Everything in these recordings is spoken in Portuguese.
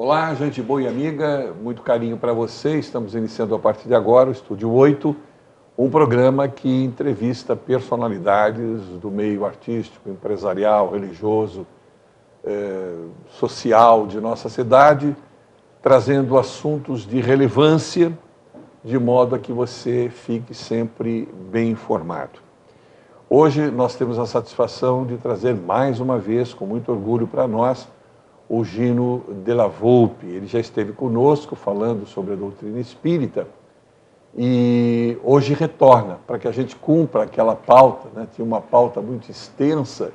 Olá, gente boa e amiga, muito carinho para você. Estamos iniciando a partir de agora o Estúdio 8, um programa que entrevista personalidades do meio artístico, empresarial, religioso, social de nossa cidade, trazendo assuntos de relevância, de modo a que você fique sempre bem informado. Hoje nós temos a satisfação de trazer mais uma vez, com muito orgulho para nós, o Gino Della Volpe. Ele já esteve conosco falando sobre a doutrina espírita e hoje retorna para que a gente cumpra aquela pauta, né? Tinha uma pauta muito extensa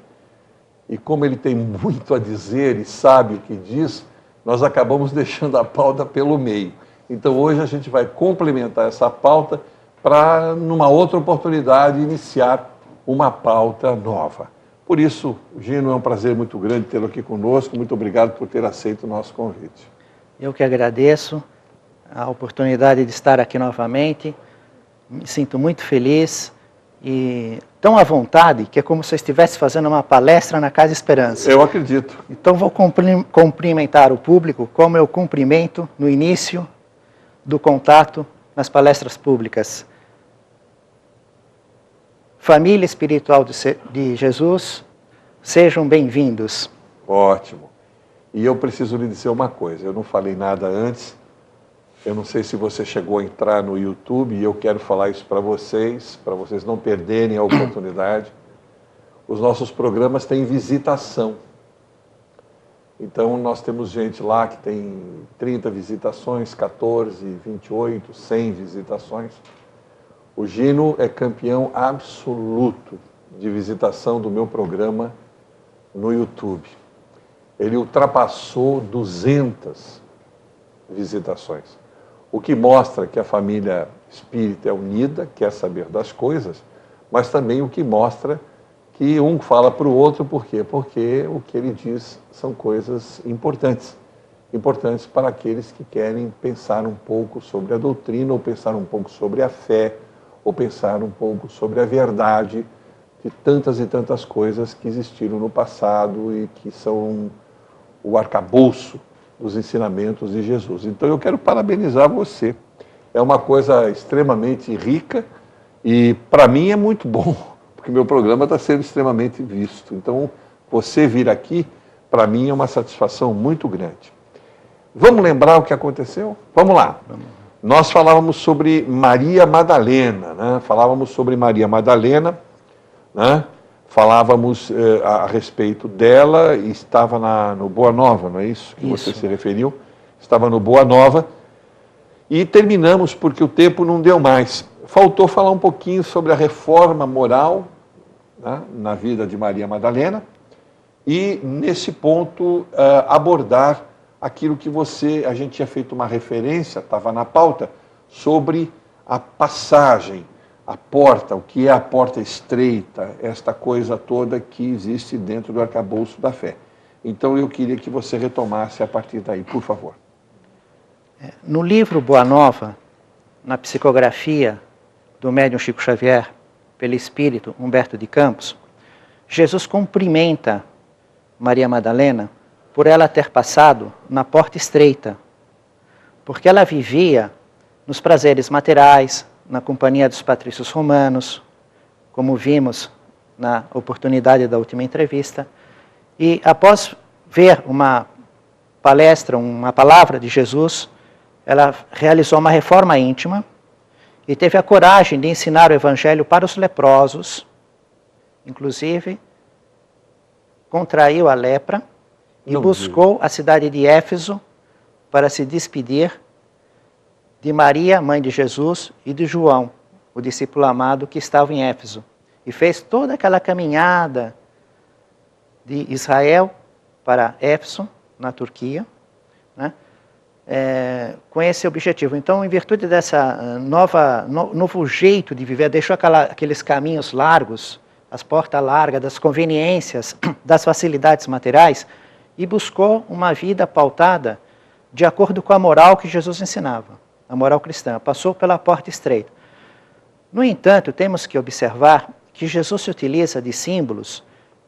e como ele tem muito a dizer e sabe o que diz, nós acabamos deixando a pauta pelo meio. Então hoje a gente vai complementar essa pauta para, numa outra oportunidade, iniciar uma pauta nova. Por isso, Gino, é um prazer muito grande tê-lo aqui conosco. Muito obrigado por ter aceito o nosso convite. Eu que agradeço a oportunidade de estar aqui novamente. Me sinto muito feliz e tão à vontade que é como se eu estivesse fazendo uma palestra na Casa Esperança. Eu acredito. Então vou cumprimentar o público como eu cumprimento no início do contato nas palestras públicas. Família espiritual de Jesus, sejam bem-vindos. Ótimo. E eu preciso lhe dizer uma coisa, eu não falei nada antes, eu não sei se você chegou a entrar no YouTube e eu quero falar isso para vocês não perderem a oportunidade. Os nossos programas têm visitação. Então nós temos gente lá que tem 30 visitações, 14, 28, 100 visitações. O Gino é campeão absoluto de visitação do meu programa no YouTube. Ele ultrapassou 200 visitações, o que mostra que a família espírita é unida, quer saber das coisas, mas também o que mostra que um fala para o outro, por quê? Porque o que ele diz são coisas importantes. Importantes para aqueles que querem pensar um pouco sobre a doutrina, ou pensar um pouco sobre a fé, ou pensar um pouco sobre a verdade de tantas e tantas coisas que existiram no passado e que são o arcabouço dos ensinamentos de Jesus. Então eu quero parabenizar você. É uma coisa extremamente rica e para mim é muito bom, porque meu programa está sendo extremamente visto. Então você vir aqui, para mim é uma satisfação muito grande. Vamos lembrar o que aconteceu? Vamos lá. Nós falávamos sobre Maria Madalena, né? Falávamos sobre Maria Madalena, né? Falávamos a respeito dela e estava no Boa Nova, não é isso que você se referiu? Estava no Boa Nova e terminamos porque o tempo não deu mais. Faltou falar um pouquinho sobre a reforma moral, né, na vida de Maria Madalena e, nesse ponto, abordar aquilo que a gente tinha feito uma referência, estava na pauta, sobre a passagem, a porta, o que é a porta estreita, esta coisa toda que existe dentro do arcabouço da fé. Então eu queria que você retomasse a partir daí, por favor. No livro Boa Nova, na psicografia do médium Chico Xavier, pelo espírito Humberto de Campos, Jesus cumprimenta Maria Madalena por ela ter passado na porta estreita, porque ela vivia nos prazeres materiais, na companhia dos patrícios romanos, como vimos na oportunidade da última entrevista, e após ver uma palestra, uma palavra de Jesus, ela realizou uma reforma íntima e teve a coragem de ensinar o evangelho para os leprosos, inclusive contraiu a lepra, e buscou a cidade de Éfeso para se despedir de Maria, mãe de Jesus, e de João, o discípulo amado que estava em Éfeso. E fez toda aquela caminhada de Israel para Éfeso, na Turquia, né, com esse objetivo. Então, em virtude dessa novo jeito de viver, deixou aqueles caminhos largos, as portas largas, das conveniências, das facilidades materiais, e buscou uma vida pautada de acordo com a moral que Jesus ensinava, a moral cristã. Passou pela porta estreita. No entanto, temos que observar que Jesus se utiliza de símbolos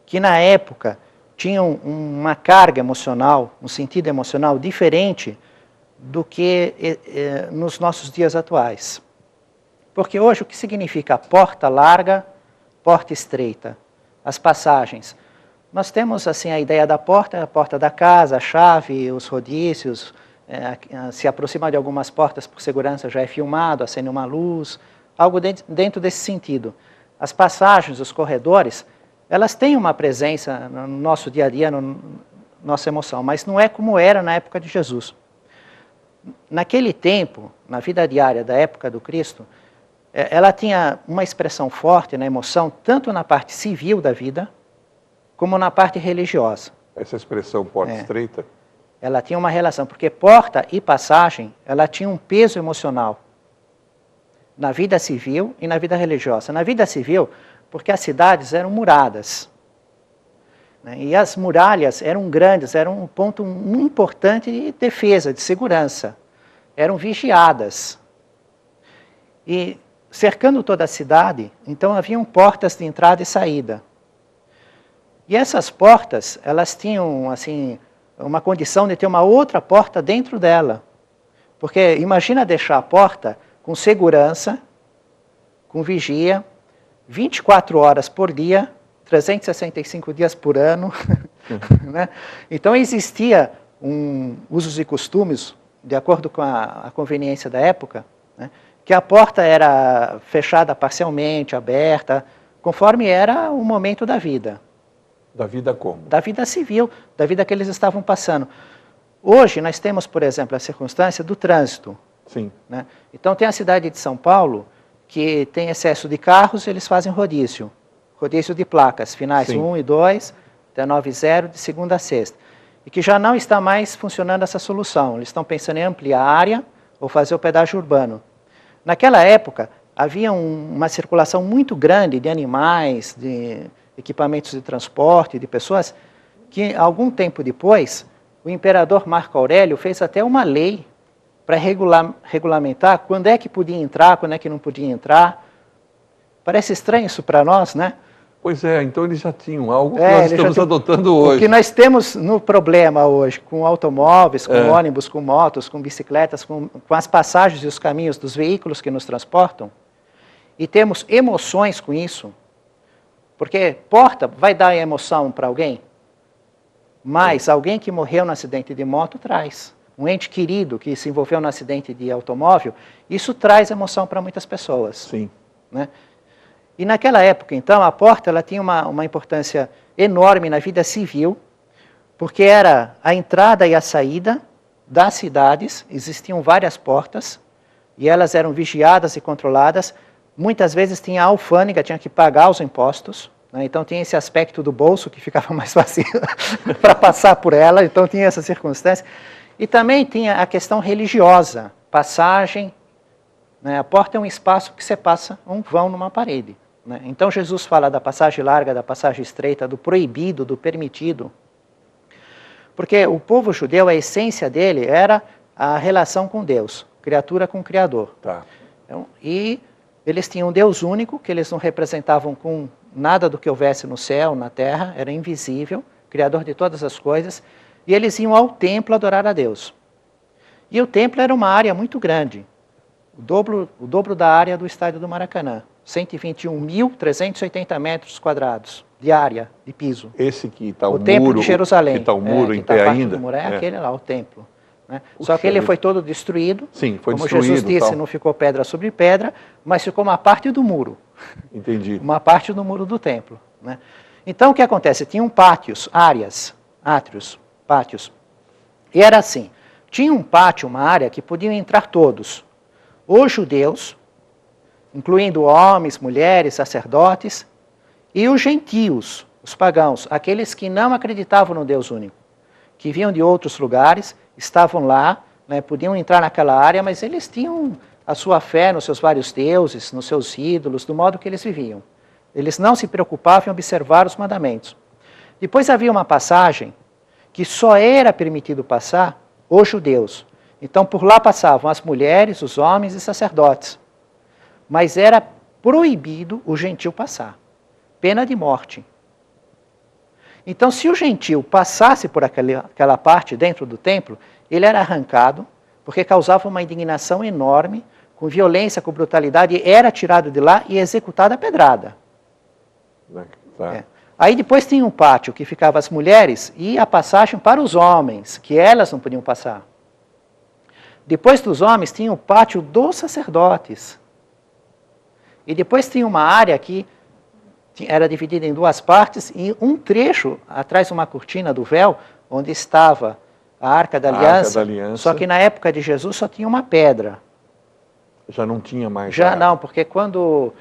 que na época tinham uma carga emocional, um sentido emocional diferente do que nos nossos dias atuais. Porque hoje o que significa porta larga, porta estreita? As passagens. Nós temos assim a ideia da porta, a porta da casa, a chave, os rodízios, se aproximar de algumas portas por segurança já é filmado, acende uma luz, algo dentro desse sentido. As passagens, os corredores, elas têm uma presença no nosso dia a dia, na nossa emoção, mas não é como era na época de Jesus. Naquele tempo, na vida diária da época do Cristo, ela tinha uma expressão forte na emoção, tanto na parte civil da vida, como na parte religiosa. Essa expressão porta estreita? Ela tinha uma relação, porque porta e passagem, ela tinha um peso emocional na vida civil e na vida religiosa. Na vida civil, porque as cidades eram muradas, né? E as muralhas eram grandes, eram um ponto muito importante de defesa, de segurança. Eram vigiadas. E cercando toda a cidade, então haviam portas de entrada e saída. E essas portas, elas tinham assim uma condição de ter uma outra porta dentro dela. Porque imagina deixar a porta com segurança, com vigia, 24 horas por dia, 365 dias por ano. Né? Então existia usos e costumes, de acordo com a conveniência da época, né? Que a porta era fechada parcialmente, aberta, conforme era o momento da vida. Da vida como? Da vida civil, da vida que eles estavam passando. Hoje nós temos, por exemplo, a circunstância do trânsito. Sim. Né? Então tem a cidade de São Paulo, que tem excesso de carros, eles fazem rodízio. Rodízio de placas, finais 1 e 2, até 9 e 0, de segunda a sexta. E que já não está mais funcionando essa solução. Eles estão pensando em ampliar a área ou fazer o pedágio urbano. Naquela época, havia uma circulação muito grande de animais, de equipamentos de transporte, de pessoas, que algum tempo depois, o imperador Marco Aurélio fez até uma lei para regulamentar quando é que podia entrar, quando é que não podia entrar. Parece estranho isso para nós, né? Pois é, então eles já tinham algo que nós estamos adotando hoje. O que nós temos no problema hoje, com automóveis, com ônibus, com motos, com bicicletas, com as passagens e os caminhos dos veículos que nos transportam, e temos emoções com isso, porque porta vai dar emoção para alguém, mas alguém que morreu no acidente de moto traz. Um ente querido que se envolveu no acidente de automóvel, isso traz emoção para muitas pessoas. Sim. Né? E naquela época, então, a porta ela tinha uma importância enorme na vida civil, porque era a entrada e a saída das cidades, existiam várias portas, e elas eram vigiadas e controladas. Muitas vezes tinha a alfândega, tinha que pagar os impostos, né? Então tinha esse aspecto do bolso que ficava mais fácil para passar por ela, então tinha essa circunstância. E também tinha a questão religiosa, passagem, né? A porta é um espaço que você passa um vão numa parede. Né? Então Jesus fala da passagem larga, da passagem estreita, do proibido, do permitido. Porque o povo judeu, a essência dele era a relação com Deus, criatura com Criador. Tá. Então, e eles tinham um Deus único, que eles não representavam com nada do que houvesse no céu, na terra, era invisível, Criador de todas as coisas, e eles iam ao templo adorar a Deus. E o templo era uma área muito grande, o dobro da área do estádio do Maracanã. 121.380 metros quadrados de área, de piso. Esse que está o templo de Jerusalém. Que está o muro em pé ainda? Do muro, aquele lá, o templo. Né? Só que ele foi todo destruído. Sim, foi como destruído. Jesus disse, não ficou pedra sobre pedra, mas ficou uma parte do muro. Entendi. Uma parte do muro do templo. Né? Então o que acontece? Tinham pátios, áreas, átrios, pátios. E era assim, tinha um pátio, uma área que podiam entrar todos. Os judeus, incluindo homens, mulheres, sacerdotes, e os gentios, os pagãos, aqueles que não acreditavam no Deus único, que vinham de outros lugares, estavam lá, né, podiam entrar naquela área, mas eles tinham a sua fé nos seus vários deuses, nos seus ídolos, do modo que eles viviam. Eles não se preocupavam em observar os mandamentos. Depois havia uma passagem que só era permitido passar os judeus. Então por lá passavam as mulheres, os homens e sacerdotes. Mas era proibido o gentio passar. Pena de morte. Então, se o gentil passasse por aquela parte dentro do templo, ele era arrancado, porque causava uma indignação enorme, com violência, com brutalidade, era tirado de lá e executado a pedrada. Tá. Aí depois tinha um pátio que ficava as mulheres e a passagem para os homens, que elas não podiam passar. Depois dos homens tinha o pátio dos sacerdotes. E depois tinha uma área que era dividida em duas partes e um trecho atrás de uma cortina do véu, onde estava a Arca da Aliança, só que na época de Jesus só tinha uma pedra. Já não tinha mais. Já não, porque quando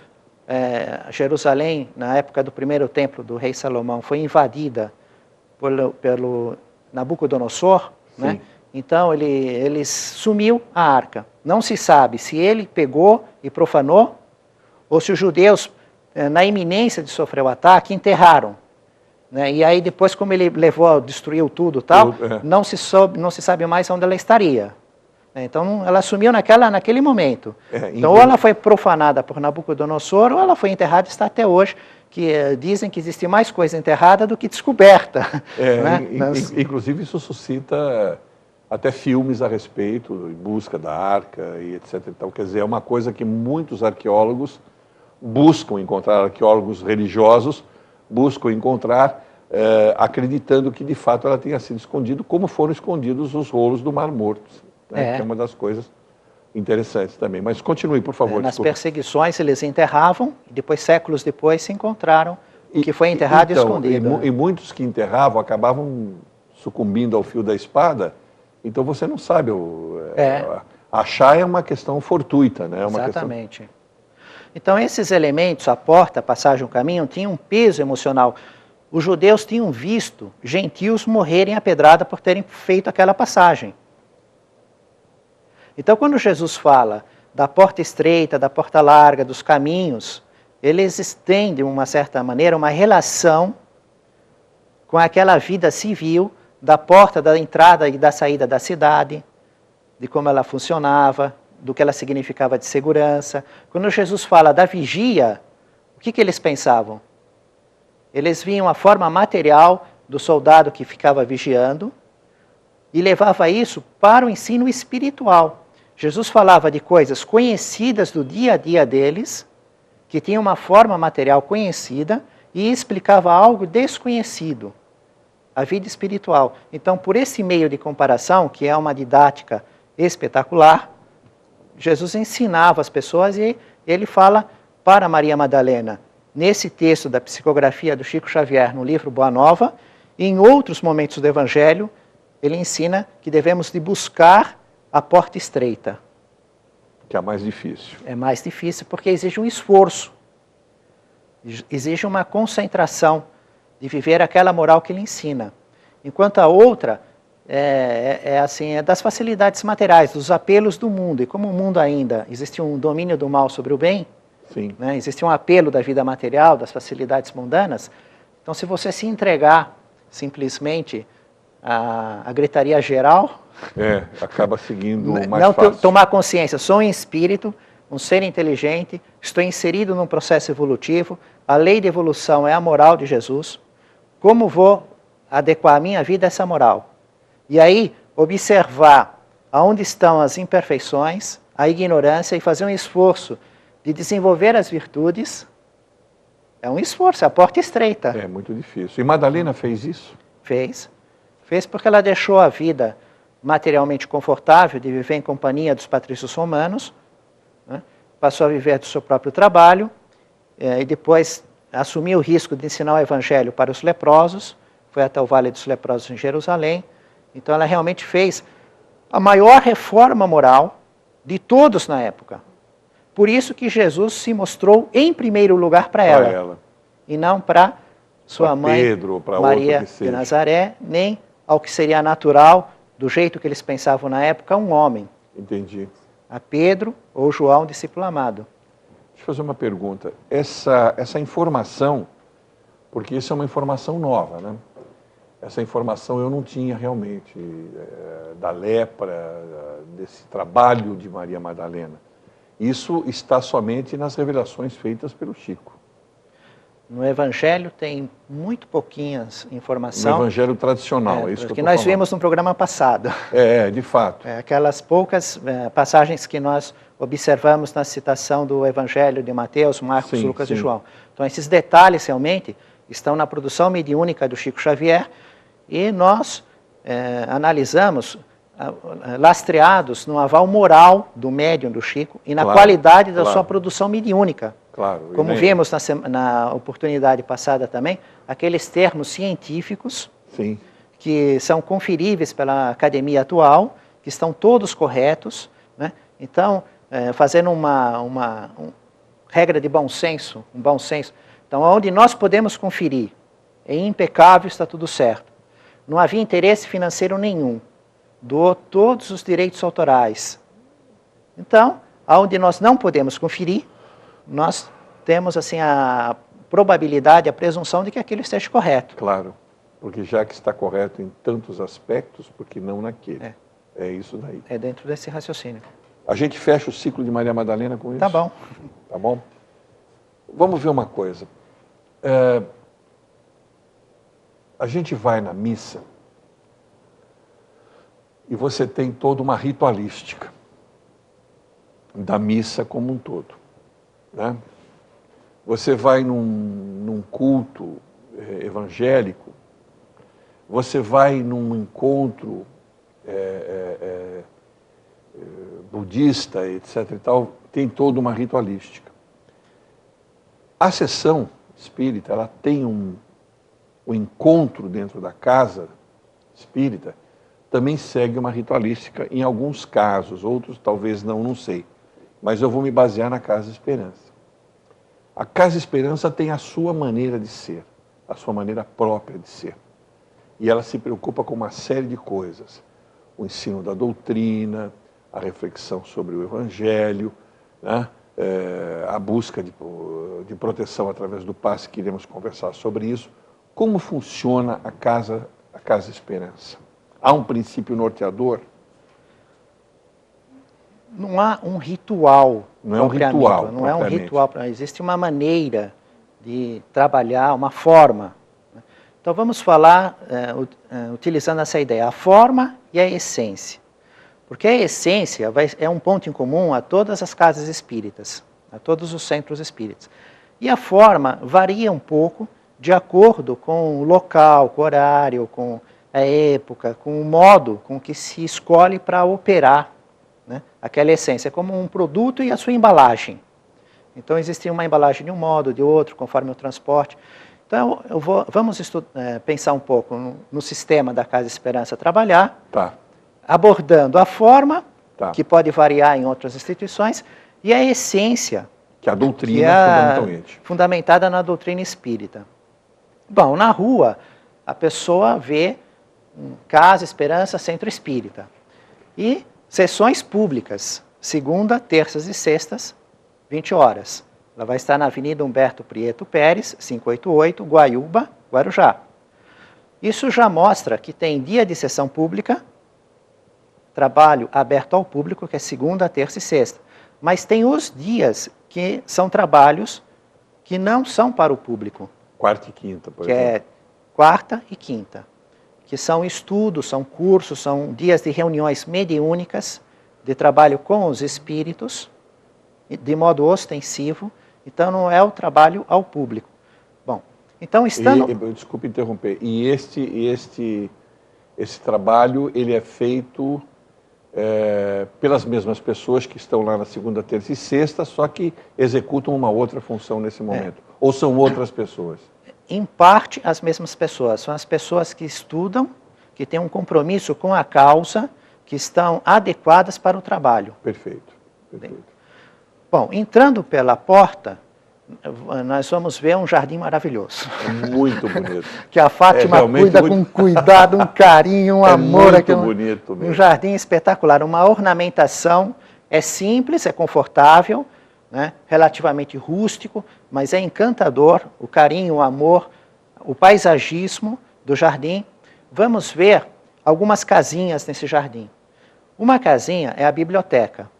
Jerusalém, na época do primeiro templo do rei Salomão, foi invadida pelo Nabucodonosor, né? Então ele sumiu a arca. Não se sabe se ele pegou e profanou, ou se os judeus, na iminência de sofrer o ataque, enterraram. Né? E aí depois, como ele destruiu tudo e tal, não se sabe mais onde ela estaria. Então ela sumiu naquele momento. Então ou ela foi profanada por Nabucodonosor, ou ela foi enterrada e está até hoje, que dizem que existe mais coisa enterrada do que descoberta. Né? Inclusive isso suscita até filmes a respeito, em busca da arca e etc. Então, quer dizer, é uma coisa que muitos arqueólogos buscam encontrar, arqueólogos religiosos buscam encontrar, acreditando que de fato ela tenha sido escondida, como foram escondidos os rolos do Mar Morto, né? Que é uma das coisas interessantes também. Mas continue, por favor. Nas perseguições eles enterravam, e depois, séculos depois, se encontraram que foi enterrado e escondido. E muitos que enterravam acabavam sucumbindo ao fio da espada, então você não sabe. Achar é uma questão fortuita, né? Exatamente. Então esses elementos, a porta, a passagem, o caminho, tinham um peso emocional. Os judeus tinham visto gentios morrerem apedrada por terem feito aquela passagem. Então quando Jesus fala da porta estreita, da porta larga, dos caminhos, eles estendem, de uma certa maneira, uma relação com aquela vida civil da porta da entrada e da saída da cidade, de como ela funcionava, do que ela significava de segurança. Quando Jesus fala da vigia, o que eles pensavam? Eles viam a forma material do soldado que ficava vigiando e levava isso para o ensino espiritual. Jesus falava de coisas conhecidas do dia a dia deles, que tinham uma forma material conhecida, e explicava algo desconhecido, a vida espiritual. Então, por esse meio de comparação, que é uma didática espetacular, Jesus ensinava as pessoas e ele fala para Maria Madalena, nesse texto da psicografia do Chico Xavier, no livro Boa Nova, e em outros momentos do Evangelho, ele ensina que devemos de buscar a porta estreita. Que é a mais difícil. É mais difícil porque exige um esforço, exige uma concentração de viver aquela moral que ele ensina. Enquanto a outra é das facilidades materiais, dos apelos do mundo. E como o mundo ainda existe um domínio do mal sobre o bem, né, existe um apelo da vida material, das facilidades mundanas, então se você se entregar simplesmente à gritaria geral, acaba seguindo mais não fácil. Tomar consciência, sou um espírito, um ser inteligente, estou inserido num processo evolutivo, a lei de evolução é a moral de Jesus, como vou adequar a minha vida a essa moral? E aí, observar aonde estão as imperfeições, a ignorância e fazer um esforço de desenvolver as virtudes, é um esforço, é a porta estreita. É muito difícil. E Madalena fez isso? Fez. Fez porque ela deixou a vida materialmente confortável de viver em companhia dos patrícios romanos, né? Passou a viver do seu próprio trabalho, e depois assumiu o risco de ensinar o evangelho para os leprosos, foi até o Vale dos Leprosos em Jerusalém. Então ela realmente fez a maior reforma moral de todos na época. Por isso que Jesus se mostrou em primeiro lugar para ela, e não para sua mãe, Pedro, para Maria de Nazaré, nem ao que seria natural, do jeito que eles pensavam na época, um homem. Entendi. A Pedro ou João, discípulo amado. Deixa eu fazer uma pergunta. Essa informação, porque isso é uma informação nova, né? Essa informação eu não tinha realmente, da lepra, desse trabalho de Maria Madalena. Isso está somente nas revelações feitas pelo Chico. No Evangelho tem muito pouquinhas informações. No Evangelho tradicional, é isso que eu que tô nós falando. vimos no programa passado. De fato. Aquelas poucas passagens que nós observamos na citação do Evangelho de Mateus, Marcos, Sim, Lucas sim. e João. Então, esses detalhes realmente estão na produção mediúnica do Chico Xavier e nós analisamos, lastreados no aval moral do médium do Chico e na Claro, qualidade da claro. sua produção mediúnica. Claro. Como E nem- vimos na oportunidade passada também, aqueles termos científicos Sim. que são conferíveis pela academia atual, que estão todos corretos, né? Então, fazendo uma regra de bom senso, um bom senso. Então, onde nós podemos conferir, é impecável, está tudo certo. Não havia interesse financeiro nenhum, doou todos os direitos autorais. Então, onde nós não podemos conferir, nós temos assim a probabilidade, a presunção de que aquilo esteja correto. Claro. Porque já que está correto em tantos aspectos, por que não naquele? É isso daí. É dentro desse raciocínio. A gente fecha o ciclo de Maria Madalena com isso? Tá bom. Tá bom? Vamos ver uma coisa. A gente vai na missa e você tem toda uma ritualística da missa como um todo, né? Você vai num culto evangélico, você vai num encontro budista, etc. e tal, tem toda uma ritualística. A sessão espírita, ela tem um encontro dentro da casa espírita, também segue uma ritualística em alguns casos, outros talvez não sei. Mas eu vou me basear na Casa Esperança. A Casa Esperança tem a sua maneira de ser, a sua maneira própria de ser. E ela se preocupa com uma série de coisas. O ensino da doutrina, a reflexão sobre o Evangelho, né? A busca de proteção através do passe, que iremos conversar sobre isso. Como funciona a Casa Esperança? Há um princípio norteador? Não há um ritual. Não é um ritual. Não é um ritual. Existe uma maneira de trabalhar, uma forma. Então vamos falar, utilizando essa ideia, a forma e a essência. Porque a essência é um ponto em comum a todas as casas espíritas, a todos os centros espíritas. E a forma varia um pouco de acordo com o local, com o horário, com a época, com o modo com que se escolhe para operar, né, aquela essência, como um produto e a sua embalagem. Então existe uma embalagem de um modo, de outro, conforme o transporte. Então vamos pensar um pouco no sistema da Casa Esperança trabalhar, abordando a forma, que pode variar em outras instituições, e a essência, que a doutrina, fundamentalmente. Fundamentada na doutrina espírita. Bom, na rua, a pessoa vê Casa Esperança Centro Espírita. E sessões públicas, segunda, terças e sextas, 20 horas. Ela vai estar na Avenida Humberto Prieto Pérez, 588, Guaiúba, Guarujá. Isso já mostra que tem dia de sessão pública, trabalho aberto ao público, que é segunda, terça e sexta. Mas tem os dias que são trabalhos que não são para o público. Quarta e quinta, por exemplo. Que é quarta e quinta. Que são estudos, são cursos, são dias de reuniões mediúnicas, de trabalho com os espíritos, de modo ostensivo. Então, não é o trabalho ao público. Bom, então estando... Desculpe interromper. E esse trabalho, ele é feito pelas mesmas pessoas que estão lá na segunda, terça e sexta, só que executam uma outra função nesse momento. Ou são outras pessoas? Em parte, as mesmas pessoas. São as pessoas que estudam, que têm um compromisso com a causa, que estão adequadas para o trabalho. Perfeito. Perfeito. Bom, entrando pela porta, nós vamos ver um jardim maravilhoso. Muito bonito. Que a Fátima cuida com cuidado, um carinho, um amor. Muito bonito mesmo. Um jardim espetacular, uma ornamentação, é simples, é confortável, né, relativamente rústico, mas é encantador, o carinho, o amor, o paisagismo do jardim. Vamos ver algumas casinhas nesse jardim. Uma casinha é a biblioteca,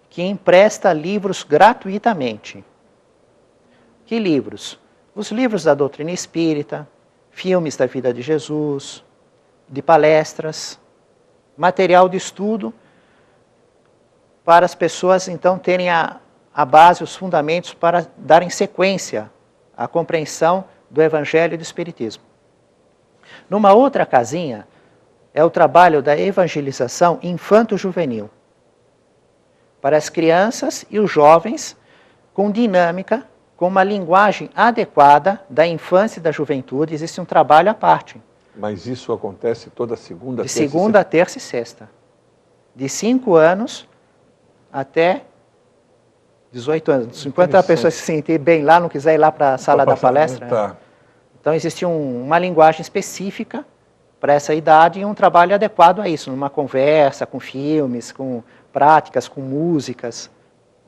que empresta livros gratuitamente. Que livros? os livros da doutrina espírita, filmes da vida de Jesus, de palestras, material de estudo, para as pessoas, então, terem a base, os fundamentos para darem sequência à compreensão do Evangelho e do Espiritismo. Numa outra casinha, é o trabalho da evangelização infanto-juvenil, para as crianças e os jovens, com dinâmica, com uma linguagem adequada da infância e da juventude. Existe um trabalho à parte. Mas isso acontece toda segunda, terça? De segunda, terça e sexta. De 5 anos até 18 anos. Enquanto a pessoa se sentir bem lá, não quiser ir lá para a sala da palestra. Tá. Então existe uma linguagem específica para essa idade e um trabalho adequado a isso, numa conversa, com filmes, com práticas, com músicas.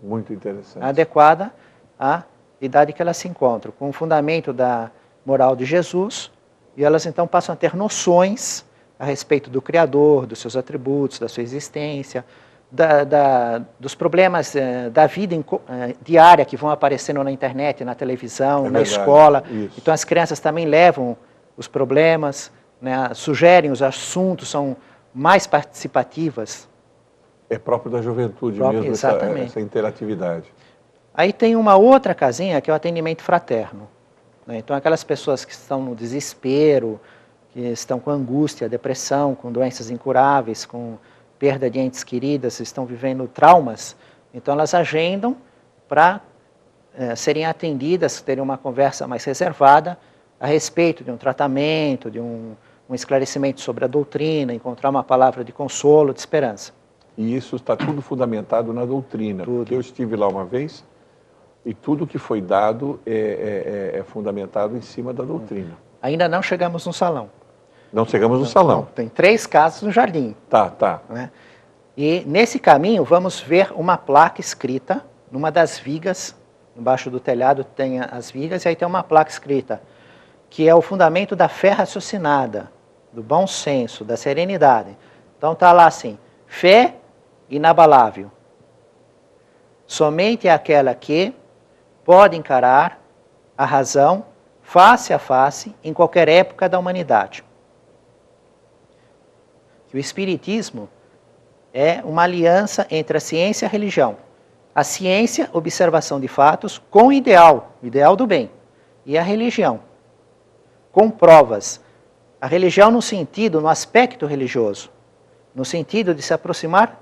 Muito interessante. Adequada à idade que elas se encontram, com o fundamento da moral de Jesus, e elas então passam a ter noções a respeito do Criador, dos seus atributos, da sua existência, dos problemas da vida diária que vão aparecendo na internet, na televisão, na escola. Isso. Então as crianças também levam os problemas, né, sugerem os assuntos, são mais participativas. É próprio da juventude mesmo, essa interatividade. Aí tem uma outra casinha que é o atendimento fraterno, né? Então aquelas pessoas que estão no desespero, que estão com angústia, depressão, com doenças incuráveis, com perda de entes queridas, estão vivendo traumas, então elas agendam para serem atendidas, terem uma conversa mais reservada a respeito de um tratamento, de um esclarecimento sobre a doutrina, encontrar uma palavra de consolo, de esperança. E isso está tudo fundamentado na doutrina. Tudo. Porque eu estive lá uma vez e tudo que foi dado é fundamentado em cima da doutrina. Ainda não chegamos no salão. Não chegamos no salão. Tem 3 casas no jardim. Tá. Né? E nesse caminho vamos ver uma placa escrita numa das vigas, embaixo do telhado tem as vigas, e aí tem uma placa escrita, que é o fundamento da fé raciocinada, do bom senso, da serenidade. Então está lá assim, fé inabalável. Somente é aquela que pode encarar a razão face a face em qualquer época da humanidade. Que o Espiritismo é uma aliança entre a ciência e a religião. A ciência, observação de fatos, com o ideal do bem. E a religião, com provas. A religião no sentido, no aspecto religioso, no sentido de se aproximar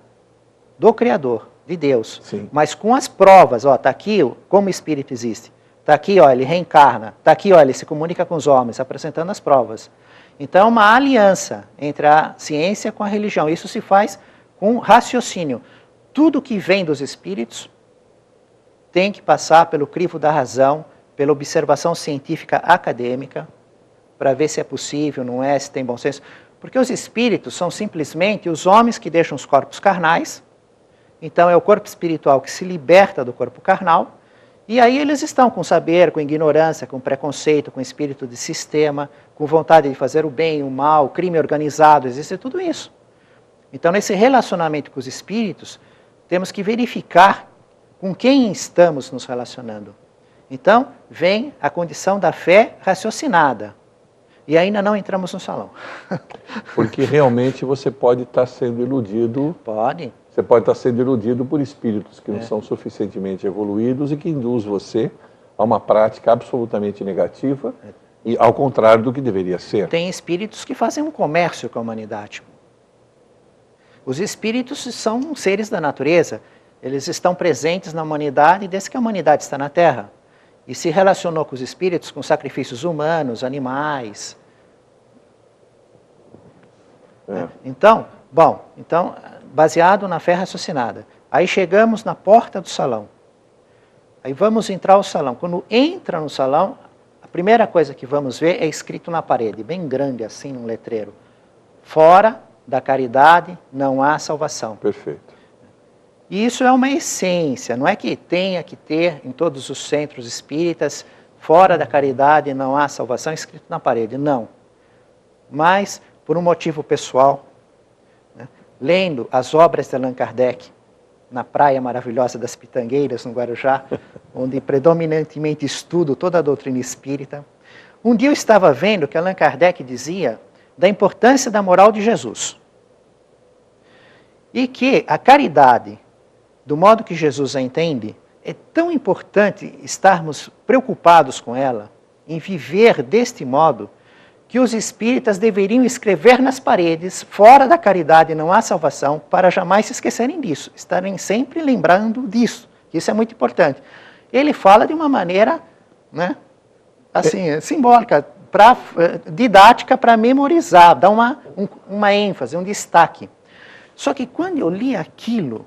do Criador, de Deus. Sim. Mas com as provas, está aqui como o Espírito existe. Está aqui, ele reencarna. Está aqui, ele se comunica com os homens, apresentando as provas. Então, é uma aliança entre a ciência com a religião. Isso se faz com raciocínio. Tudo que vem dos espíritos tem que passar pelo crivo da razão, pela observação científica acadêmica, para ver se é possível, não é, se tem bom senso. Porque os espíritos são simplesmente os homens que deixam os corpos carnais. Então, é o corpo espiritual que se liberta do corpo carnal. E aí eles estão com saber, com ignorância, com preconceito, com espírito de sistema, com vontade de fazer o bem, o mal, crime organizado, existe tudo isso. Então, nesse relacionamento com os espíritos, temos que verificar com quem estamos nos relacionando. Então, vem a condição da fé raciocinada. E ainda não entramos no salão. Porque realmente você pode estar sendo iludido. Pode. Você pode estar sendo iludido por espíritos que não são suficientemente evoluídos e que induz você a uma prática absolutamente negativa e ao contrário do que deveria ser. Tem espíritos que fazem um comércio com a humanidade. Os espíritos são seres da natureza. Eles estão presentes na humanidade desde que a humanidade está na Terra. E se relacionou com os espíritos com sacrifícios humanos, animais. Então, baseado na fé raciocinada. Aí chegamos na porta do salão. Aí vamos entrar ao salão. Quando entra no salão, a primeira coisa que vamos ver é escrito na parede, bem grande assim, num letreiro. Fora da caridade não há salvação. Perfeito. E isso é uma essência, não é que tenha que ter em todos os centros espíritas, fora da caridade não há salvação, escrito na parede, não. Mas, por um motivo pessoal, lendo as obras de Allan Kardec, na praia maravilhosa das Pitangueiras, no Guarujá, onde predominantemente estudo toda a doutrina espírita. Um dia eu estava vendo que Allan Kardec dizia da importância da moral de Jesus. E que a caridade, do modo que Jesus a entende, é tão importante estarmos preocupados com ela, em viver deste modo, que os espíritas deveriam escrever nas paredes, fora da caridade não há salvação, para jamais se esquecerem disso, estarem sempre lembrando disso, que isso é muito importante. Ele fala de uma maneira, né, assim, simbólica, didática, para memorizar, dá uma ênfase, um destaque. Só que quando eu li aquilo,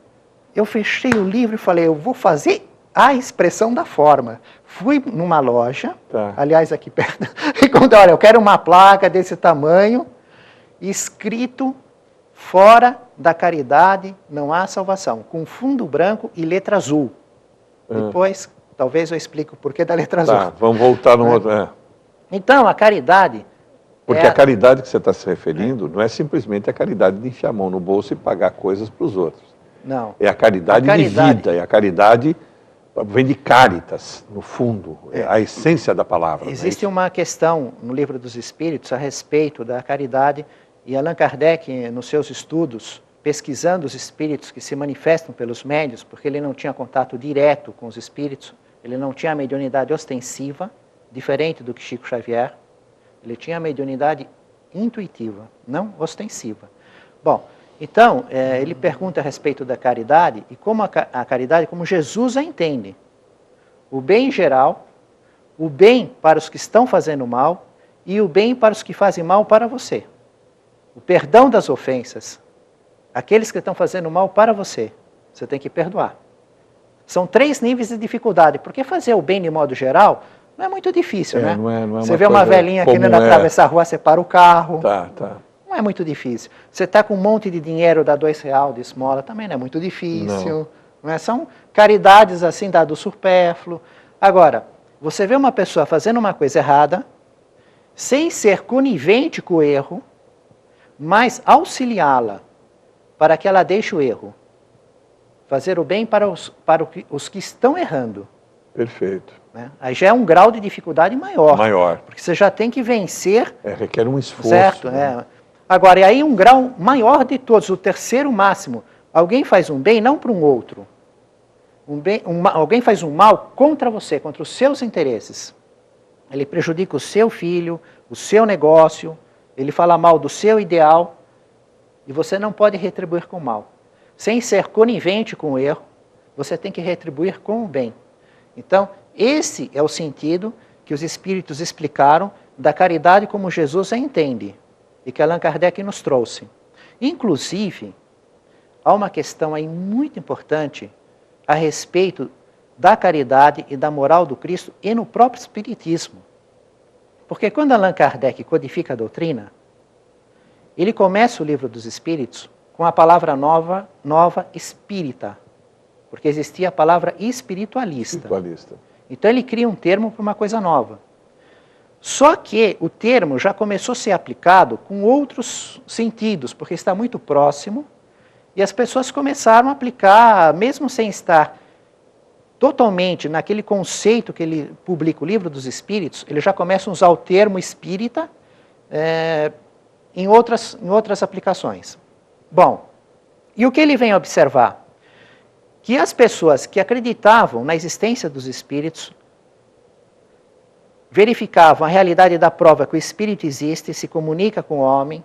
eu fechei o livro e falei, eu vou fazer a expressão da forma. Fui numa loja, aliás, aqui perto, e quando, olha, eu quero uma placa desse tamanho, escrito, fora da caridade não há salvação, com fundo branco e letra azul. Depois, talvez eu explique o porquê da letra azul. Tá, vamos voltar no outro. Então, a caridade... Porque a caridade que você está se referindo não é simplesmente a caridade de enfiar a mão no bolso e pagar coisas para os outros. Não. É a caridade de vida, é a caridade... Vem de caritas, no fundo, é a essência da palavra. Existe uma questão no Livro dos Espíritos a respeito da caridade, e Allan Kardec, nos seus estudos, pesquisando os espíritos que se manifestam pelos médiuns, porque ele não tinha contato direto com os espíritos, ele não tinha a mediunidade ostensiva, diferente do que Chico Xavier, ele tinha a mediunidade intuitiva, não ostensiva. Bom, então, ele pergunta a respeito da caridade, e como a caridade, como Jesus a entende. O bem geral, o bem para os que estão fazendo mal, e o bem para os que fazem mal para você. O perdão das ofensas. Aqueles que estão fazendo mal para você, você tem que perdoar. São 3 níveis de dificuldade, porque fazer o bem de modo geral não é muito difícil, né? Não é você vê uma velhinha querendo atravessar a rua, você para o carro. Tá. Não é muito difícil. Você está com um monte de dinheiro, dá R$2 de esmola, também não é muito difícil. Não é? São caridades assim, dado supérfluo. Agora, você vê uma pessoa fazendo uma coisa errada, sem ser conivente com o erro, mas auxiliá-la para que ela deixe o erro. Fazer o bem para os que estão errando. Perfeito. Né? Aí já é um grau de dificuldade maior. Porque você já tem que vencer. Requer um esforço. Certo, né? Agora, e aí um grau maior de todos, o terceiro máximo. Alguém faz um bem não para um outro. Alguém faz um mal contra você, contra os seus interesses. Ele prejudica o seu filho, o seu negócio, ele fala mal do seu ideal, e você não pode retribuir com o mal. Sem ser conivente com o erro, você tem que retribuir com o bem. Então, esse é o sentido que os espíritos explicaram da caridade como Jesus a entende, e que Allan Kardec nos trouxe. Inclusive, há uma questão aí muito importante a respeito da caridade e da moral do Cristo e no próprio Espiritismo. Porque quando Allan Kardec codifica a doutrina, ele começa o Livro dos Espíritos com a palavra nova espírita, porque existia a palavra espiritualista. Então ele cria um termo para uma coisa nova. Só que o termo já começou a ser aplicado com outros sentidos, porque está muito próximo, e as pessoas começaram a aplicar, mesmo sem estar totalmente naquele conceito que ele publica o Livro dos Espíritos, ele já começa a usar o termo espírita em outras aplicações. Bom, e o que ele vem observar? Que as pessoas que acreditavam na existência dos espíritos verificavam a realidade da prova que o espírito existe, se comunica com o homem,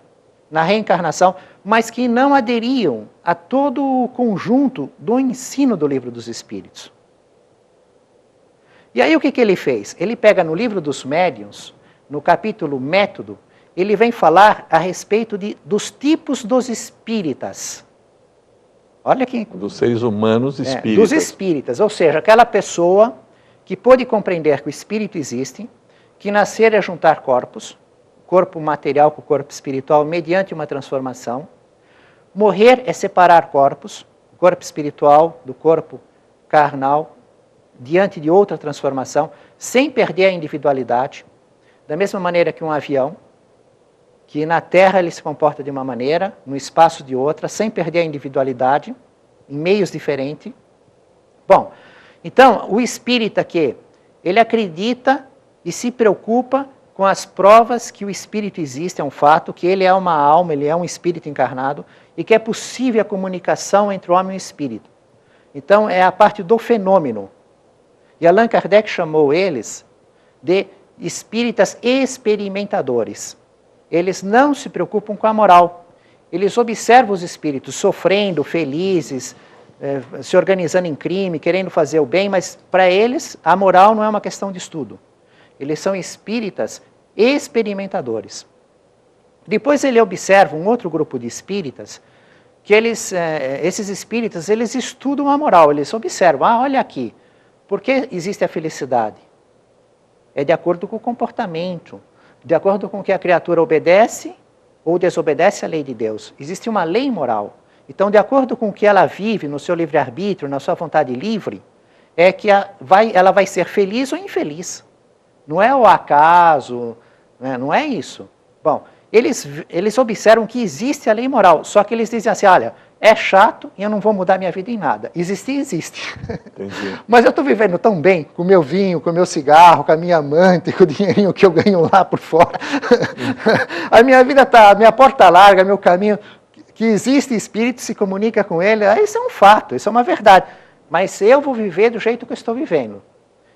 na reencarnação, mas que não aderiam a todo o conjunto do ensino do Livro dos Espíritos. E aí o que ele fez? Ele pega no Livro dos Médiuns, no capítulo Método, ele vem falar a respeito dos tipos dos espíritas. Olha que... Dos seres humanos espíritas. Dos espíritas, ou seja, aquela pessoa que pôde compreender que o espírito existe, que nascer é juntar corpos, corpo material com o corpo espiritual, mediante uma transformação. Morrer é separar corpos, o corpo espiritual do corpo carnal, diante de outra transformação, sem perder a individualidade, da mesma maneira que um avião, que na Terra ele se comporta de uma maneira, no espaço de outra, sem perder a individualidade, em meios diferentes. Bom, então, o espírita ele acredita e se preocupa com as provas que o espírito existe, é um fato, que ele é uma alma, ele é um espírito encarnado, e que é possível a comunicação entre o homem e o espírito. Então, é a parte do fenômeno. E Allan Kardec chamou eles de espíritas experimentadores. Eles não se preocupam com a moral. Eles observam os espíritos sofrendo, felizes, se organizando em crime, querendo fazer o bem, mas para eles a moral não é uma questão de estudo. Eles são espíritas experimentadores. Depois ele observa um outro grupo de espíritas, que esses espíritas, eles estudam a moral, eles observam, olha aqui, por que existe a felicidade? É de acordo com o comportamento, de acordo com que a criatura obedece ou desobedece à lei de Deus. Existe uma lei moral. Então, de acordo com o que ela vive no seu livre-arbítrio, na sua vontade livre, é que ela vai ser feliz ou infeliz. Não é o acaso, né? Não é isso. Bom, eles observam que existe a lei moral, só que eles dizem assim, olha, é chato e eu não vou mudar minha vida em nada. Existir, existe. Entendi. Mas eu estou vivendo tão bem, com o meu vinho, com o meu cigarro, com a minha amante, com o dinheirinho que eu ganho lá por fora. A minha vida está, a minha porta larga, meu caminho, que existe espírito, se comunica com ele, isso é um fato, isso é uma verdade. Mas eu vou viver do jeito que eu estou vivendo.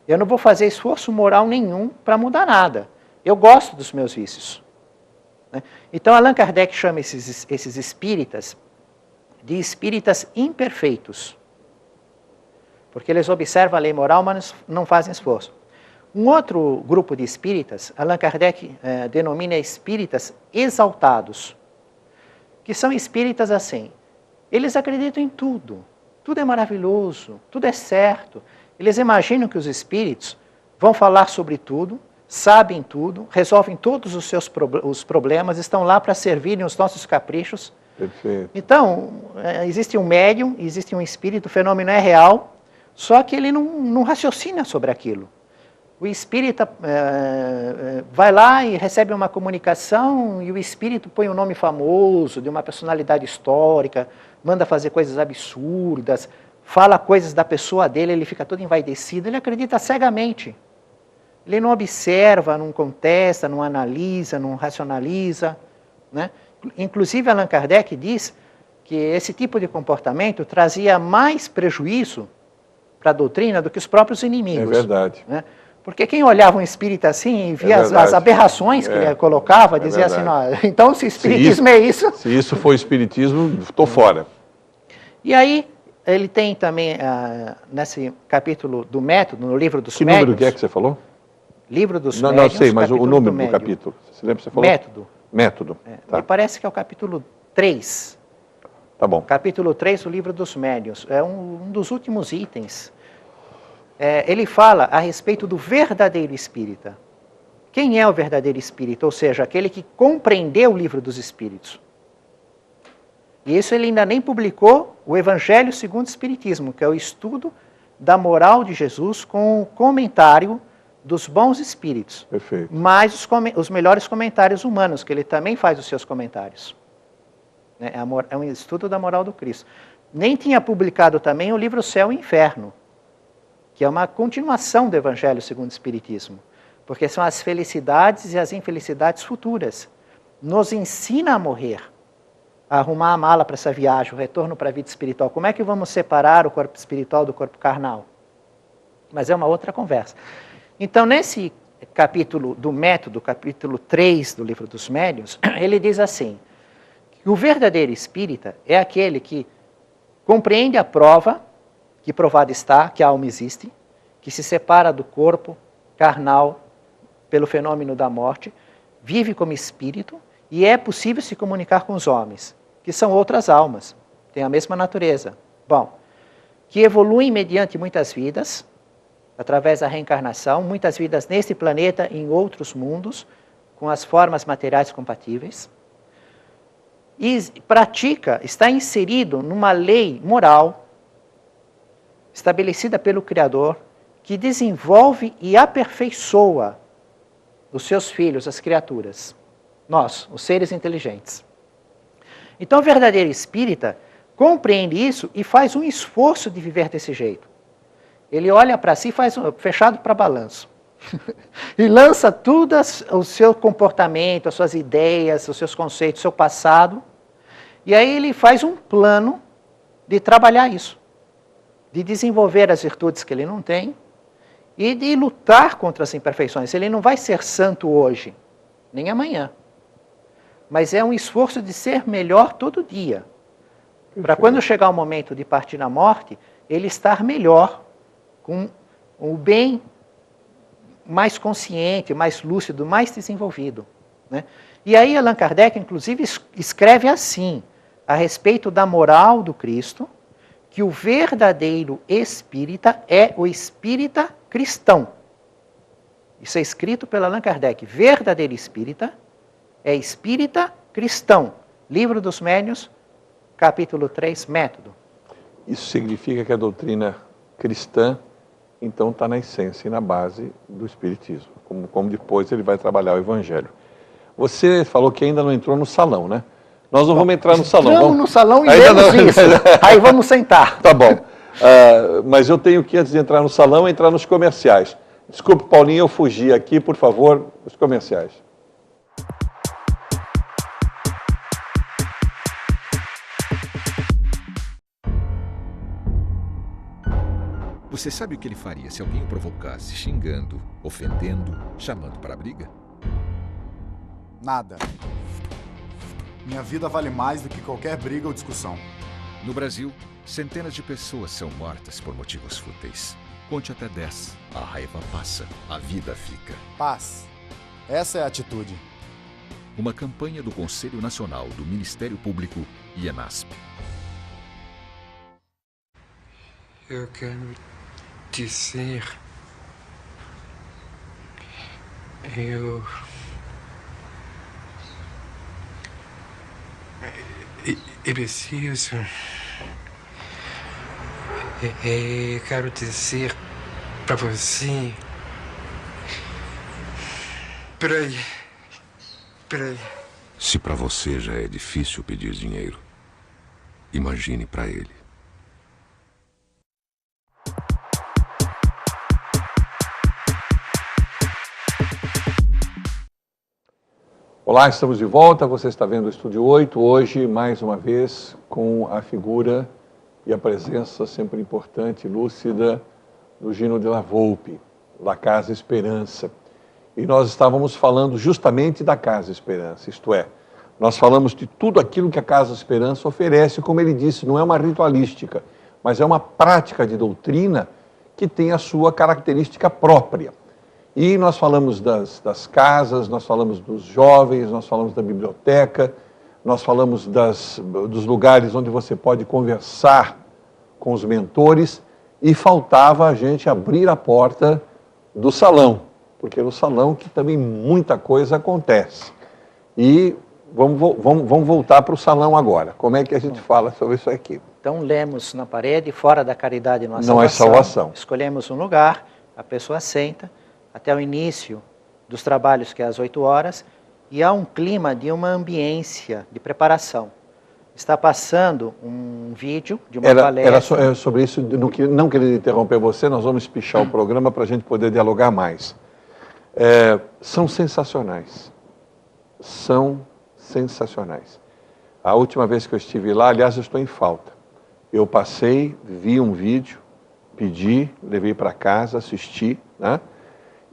Eu não vou fazer esforço moral nenhum para mudar nada. Eu gosto dos meus vícios. Então, Allan Kardec chama esses espíritas de espíritas imperfeitos. Porque eles observam a lei moral, mas não fazem esforço. Um outro grupo de espíritas, Allan Kardec denomina espíritas exaltados. Que são espíritas assim. Eles acreditam em tudo. Tudo é maravilhoso, tudo é certo. Eles imaginam que os espíritos vão falar sobre tudo, sabem tudo, resolvem todos os problemas, estão lá para servirem os nossos caprichos. Perfeito. Então, existe um médium, existe um espírito, o fenômeno é real, só que ele não raciocina sobre aquilo. O espírita vai lá e recebe uma comunicação e o espírito põe um nome famoso de uma personalidade histórica, manda fazer coisas absurdas, fala coisas da pessoa dele, ele fica todo envaidecido, ele acredita cegamente. Ele não observa, não contesta, não analisa, não racionaliza. Né? Inclusive, Allan Kardec diz que esse tipo de comportamento trazia mais prejuízo para a doutrina do que os próprios inimigos. É verdade. Né? Porque quem olhava um espírita assim e via as aberrações que ele colocava, dizia assim, então se espiritismo é isso... Se isso for espiritismo, estou fora. E aí, ele tem também, nesse capítulo do método, no livro dos médiuns... Que número que é que você falou? Livro dos médiuns. Não sei, mas o número do capítulo. Você lembra que você falou? Método. Método. Tá. Me parece que é o capítulo 3. Tá bom. Capítulo 3 do livro dos médiuns. É um dos últimos itens. Ele fala a respeito do verdadeiro espírita. Quem é o verdadeiro espírita? Ou seja, aquele que compreendeu o livro dos espíritos. E isso ele ainda nem publicou o Evangelho segundo o Espiritismo, que é o estudo da moral de Jesus com o comentário dos bons espíritos. Perfeito. Mais os melhores comentários humanos, que ele também faz os seus comentários. É um estudo da moral do Cristo. Nem tinha publicado também o livro Céu e Inferno, que é uma continuação do Evangelho segundo o Espiritismo, porque são as felicidades e as infelicidades futuras. Nos ensina a morrer, a arrumar a mala para essa viagem, o retorno para a vida espiritual. Como é que vamos separar o corpo espiritual do corpo carnal? Mas é uma outra conversa. Então, nesse capítulo do método, capítulo 3 do livro dos médiuns, ele diz assim, que o verdadeiro espírita é aquele que compreende a prova, que provada está, que a alma existe, que se separa do corpo carnal pelo fenômeno da morte, vive como espírito e é possível se comunicar com os homens, que são outras almas, têm a mesma natureza. Bom, que evoluem mediante muitas vidas, através da reencarnação, muitas vidas neste planeta e em outros mundos, com as formas materiais compatíveis, e pratica, está inserido numa lei moral estabelecida pelo Criador, que desenvolve e aperfeiçoa os seus filhos, as criaturas, nós, os seres inteligentes. Então, o verdadeiro espírita compreende isso e faz um esforço de viver desse jeito. Ele olha para si e faz fechado para balanço. E lança tudo o seu comportamento, as suas ideias, os seus conceitos, o seu passado. E aí ele faz um plano de trabalhar isso. De desenvolver as virtudes que ele não tem e de lutar contra as imperfeições. Ele não vai ser santo hoje, nem amanhã. Mas é um esforço de ser melhor todo dia. Para quando chegar o momento de partir na morte, ele estar melhor, com o bem mais consciente, mais lúcido, mais desenvolvido. Né? E aí Allan Kardec, inclusive, escreve assim, a respeito da moral do Cristo, que o verdadeiro espírita é o espírita cristão. Isso é escrito pelo Allan Kardec. Verdadeiro espírita é espírita cristão. Livro dos Médiuns, capítulo 3, método. Isso significa que a doutrina cristã, então, está na essência e na base do Espiritismo, como depois ele vai trabalhar o Evangelho. Você falou que ainda não entrou no salão, né? Nós não vamos entrar no salão. Entramos no salão e lemos isso. Aí vamos sentar. Tá bom. Mas eu tenho que, antes de entrar no salão, entrar nos comerciais. Desculpe, Paulinho, eu fugi aqui, por favor, os comerciais. Você sabe o que ele faria se alguém o provocasse, xingando, ofendendo, chamando para a briga? Nada. Minha vida vale mais do que qualquer briga ou discussão. No Brasil, centenas de pessoas são mortas por motivos fúteis. Conte até 10. A raiva passa, a vida fica. Paz. Essa é a atitude. Uma campanha do Conselho Nacional do Ministério Público e ENASP. Eu quero dizer... Eu preciso... Eu quero dizer para você... Peraí. Se para você já é difícil pedir dinheiro, imagine para ele. Olá, estamos de volta. Você está vendo o Estúdio 8, hoje, mais uma vez, com a figura e a presença sempre importante, lúcida, do Gino Della Volpe, da Casa Esperança. E nós estávamos falando justamente da Casa Esperança, isto é, nós falamos de tudo aquilo que a Casa Esperança oferece, como ele disse, não é uma ritualística, mas é uma prática de doutrina que tem a sua característica própria. E nós falamos das casas, nós falamos dos jovens, nós falamos da biblioteca, nós falamos dos lugares onde você pode conversar com os mentores, e faltava a gente abrir a porta do salão, porque é no salão que também muita coisa acontece. E vamos voltar para o salão agora. Como é que a gente fala sobre isso aqui? Então lemos na parede, fora da caridade não há salvação. Não é salvação. Escolhemos um lugar, a pessoa senta, até o início dos trabalhos, que é às 8 horas, e há um clima de uma ambiência, de preparação. Está passando um vídeo de uma palestra. Era sobre isso, não querendo interromper você, nós vamos espichar o programa para a gente poder dialogar mais. São sensacionais. São sensacionais. A última vez que eu estive lá, aliás, eu estou em falta. Eu passei, vi um vídeo, pedi, levei para casa, assisti, né?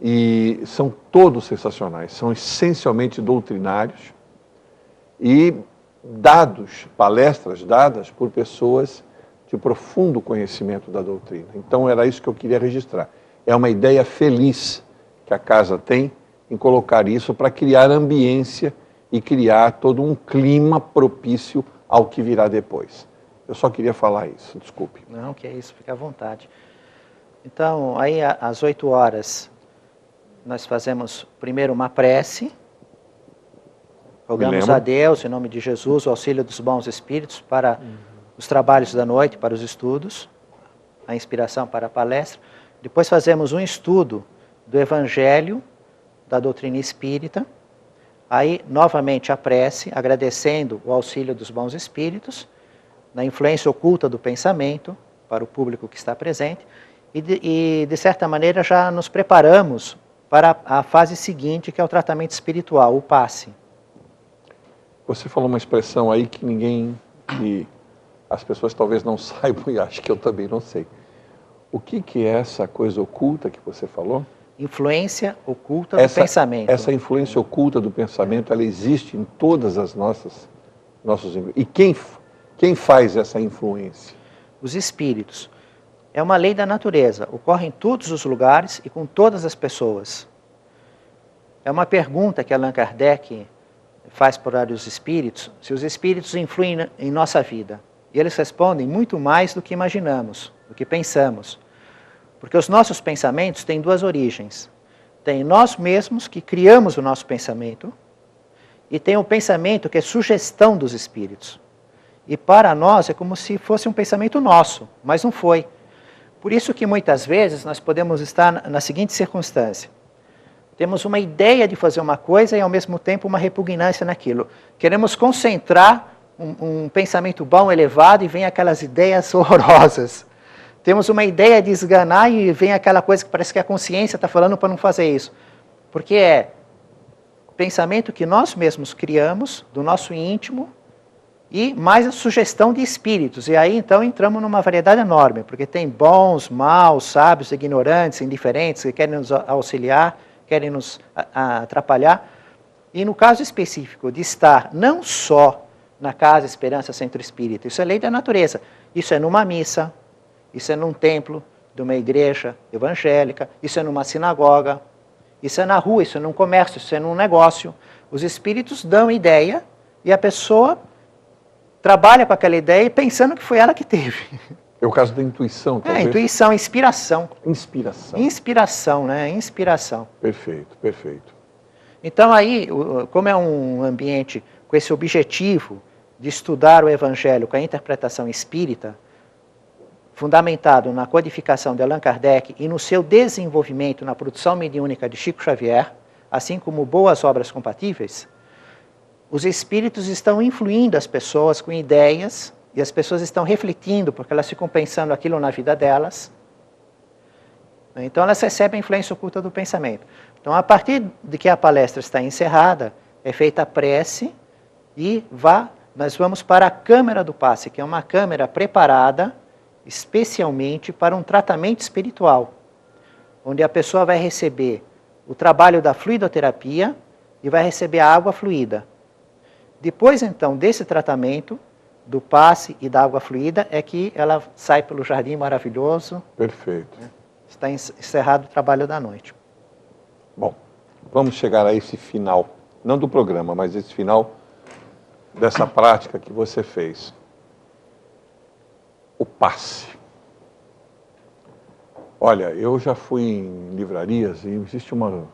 E são todos sensacionais, são essencialmente doutrinários e palestras dadas por pessoas de profundo conhecimento da doutrina. Então era isso que eu queria registrar. É uma ideia feliz que a casa tem em colocar isso para criar ambiência e criar todo um clima propício ao que virá depois. Eu só queria falar isso, desculpe. Não, que é isso, fique à vontade. Então, aí às 8 horas, nós fazemos primeiro uma prece, rogamos a Deus, em nome de Jesus, o auxílio dos bons espíritos para os trabalhos da noite, para os estudos, a inspiração para a palestra. Depois fazemos um estudo do Evangelho, da doutrina espírita. Aí, novamente, a prece, agradecendo o auxílio dos bons espíritos. na influência oculta do pensamento, para o público que está presente, e de certa maneira já nos preparamos para a fase seguinte, que é o tratamento espiritual, o passe. Você falou uma expressão aí que as pessoas talvez não saibam e acho que eu também não sei. O que é essa coisa oculta que você falou? Influência oculta do pensamento. Essa influência oculta do pensamento, ela existe em todas as nossos... E quem faz essa influência? Os espíritos. É uma lei da natureza, ocorre em todos os lugares e com todas as pessoas. É uma pergunta que Allan Kardec faz para os espíritos, se os espíritos influem em nossa vida. E eles respondem muito mais do que imaginamos, do que pensamos. Porque os nossos pensamentos têm duas origens. Tem nós mesmos, que criamos o nosso pensamento, e tem o pensamento que é sugestão dos espíritos. E para nós é como se fosse um pensamento nosso, mas não foi. Por isso que muitas vezes nós podemos estar na seguinte circunstância. Temos uma ideia de fazer uma coisa e ao mesmo tempo uma repugnância naquilo. Queremos concentrar um pensamento bom, elevado, e vem aquelas ideias horrorosas. Temos uma ideia de esganar e vem aquela coisa que parece que a consciência está falando para não fazer isso. Porque é pensamento que nós mesmos criamos, do nosso íntimo, e mais a sugestão de espíritos. E aí, então, entramos numa variedade enorme, porque tem bons, maus, sábios, ignorantes, indiferentes, que querem nos auxiliar, querem nos atrapalhar. E no caso específico de estar não só na Casa Esperança Centro Espírita, isso é lei da natureza, isso é numa missa, isso é num templo de uma igreja evangélica, isso é numa sinagoga, isso é na rua, isso é num comércio, isso é num negócio. Os espíritos dão ideia e a pessoa trabalha com aquela ideia pensando que foi ela que teve. É o caso da intuição, talvez. Intuição, inspiração. Inspiração. Inspiração, né? Inspiração. Perfeito, perfeito. Então aí, como é um ambiente com esse objetivo de estudar o Evangelho com a interpretação espírita, fundamentado na codificação de Allan Kardec e no seu desenvolvimento na produção mediúnica de Chico Xavier, assim como boas obras compatíveis, os espíritos estão influindo as pessoas com ideias e as pessoas estão refletindo, porque elas ficam pensando aquilo na vida delas. Então elas recebem a influência oculta do pensamento. Então, a partir de que a palestra está encerrada, é feita a prece e nós vamos para a câmara do passe, que é uma câmara preparada especialmente para um tratamento espiritual, onde a pessoa vai receber o trabalho da fluidoterapia e vai receber a água fluida. Depois, então, desse tratamento, do passe e da água fluida, é que ela sai pelo jardim maravilhoso. Perfeito. Está encerrado o trabalho da noite. Bom, vamos chegar a esse final, não do programa, mas esse final dessa prática que você fez. O passe. Olha, eu já fui em livrarias e existe uma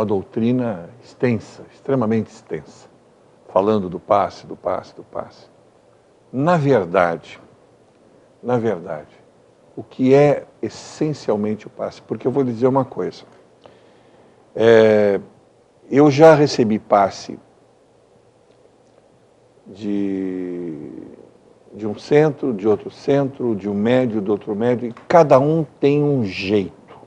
doutrina extensa, extremamente extensa, falando do passe, do passe, do passe. Na verdade, o que é essencialmente o passe? Porque eu vou lhe dizer uma coisa. Eu já recebi passe de um centro, de outro centro, de um médio, de outro médio, e cada um tem um jeito.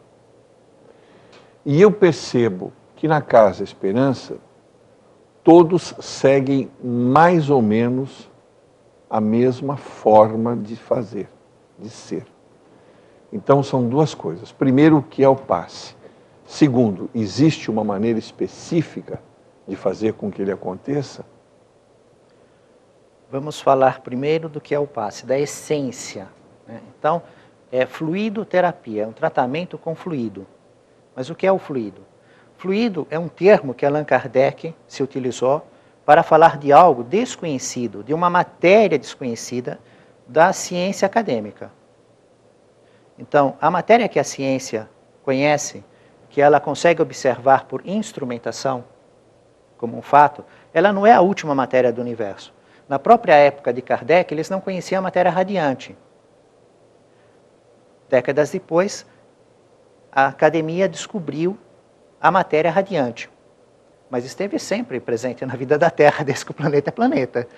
E eu percebo que na Casa Esperança, todos seguem mais ou menos a mesma forma de fazer, de ser. Então são duas coisas. Primeiro, o que é o passe. Segundo, existe uma maneira específica de fazer com que ele aconteça? Vamos falar primeiro do que é o passe, da essência, né? Então, é fluidoterapia, é um tratamento com fluido. Mas o que é o fluido? Fluido é um termo que Allan Kardec se utilizou para falar de algo desconhecido, de uma matéria desconhecida da ciência acadêmica. Então, a matéria que a ciência conhece, que ela consegue observar por instrumentação, como um fato, ela não é a última matéria do universo. Na própria época de Kardec, eles não conheciam a matéria radiante. Décadas depois, a academia descobriu a matéria radiante. mas esteve sempre presente na vida da Terra, desde que o planeta é planeta.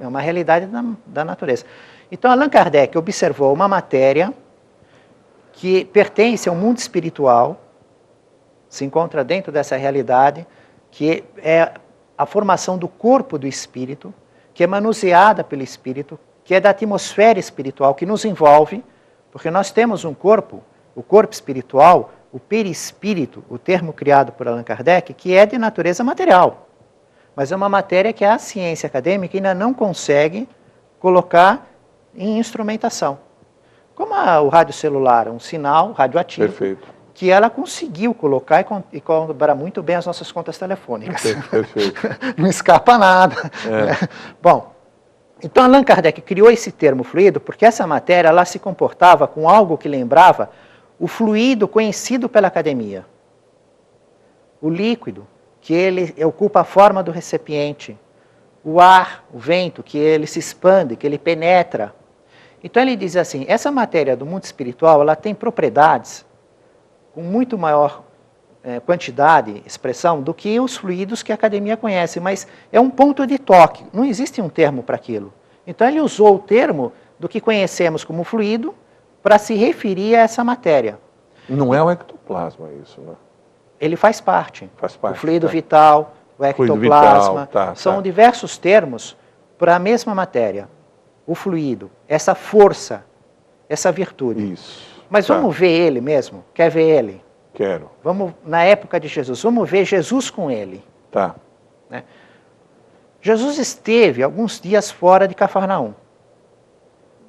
É uma realidade da natureza. Então, Allan Kardec observou uma matéria que pertence ao mundo espiritual, se encontra dentro dessa realidade, que é a formação do corpo do espírito, que é manuseada pelo espírito, que é da atmosfera espiritual que nos envolve, porque nós temos um corpo, o corpo espiritual, o perispírito, o termo criado por Allan Kardec, que é de natureza material. Mas é uma matéria que a ciência acadêmica ainda não consegue colocar em instrumentação. Como o rádio celular, um sinal radioativo, Perfeito. que ela conseguiu colocar e cobra muito bem as nossas contas telefônicas. Perfeito. Não escapa nada. É. Bom, então Allan Kardec criou esse termo fluido porque essa matéria ela se comportava com algo que lembrava o fluido conhecido pela academia. O líquido, que ele ocupa a forma do recipiente. O ar, o vento, que ele se expande, que ele penetra. Então ele diz assim, essa matéria do mundo espiritual, ela tem propriedades com muito maior quantidade, expressão, do que os fluidos que a academia conhece, mas é um ponto de toque, não existe um termo para aquilo. Então ele usou o termo do que conhecemos como fluido para se referir a essa matéria. Não é o ectoplasma isso, né? Ele faz parte. Faz parte. O fluido tá. vital, o ectoplasma, vital, são diversos termos para a mesma matéria. O fluido, essa força, essa virtude. Isso. Mas Tá. vamos ver ele mesmo? Quer ver ele? Quero. Vamos, na época de Jesus, vamos ver Jesus com ele. Tá. Né? Jesus esteve alguns dias fora de Cafarnaum,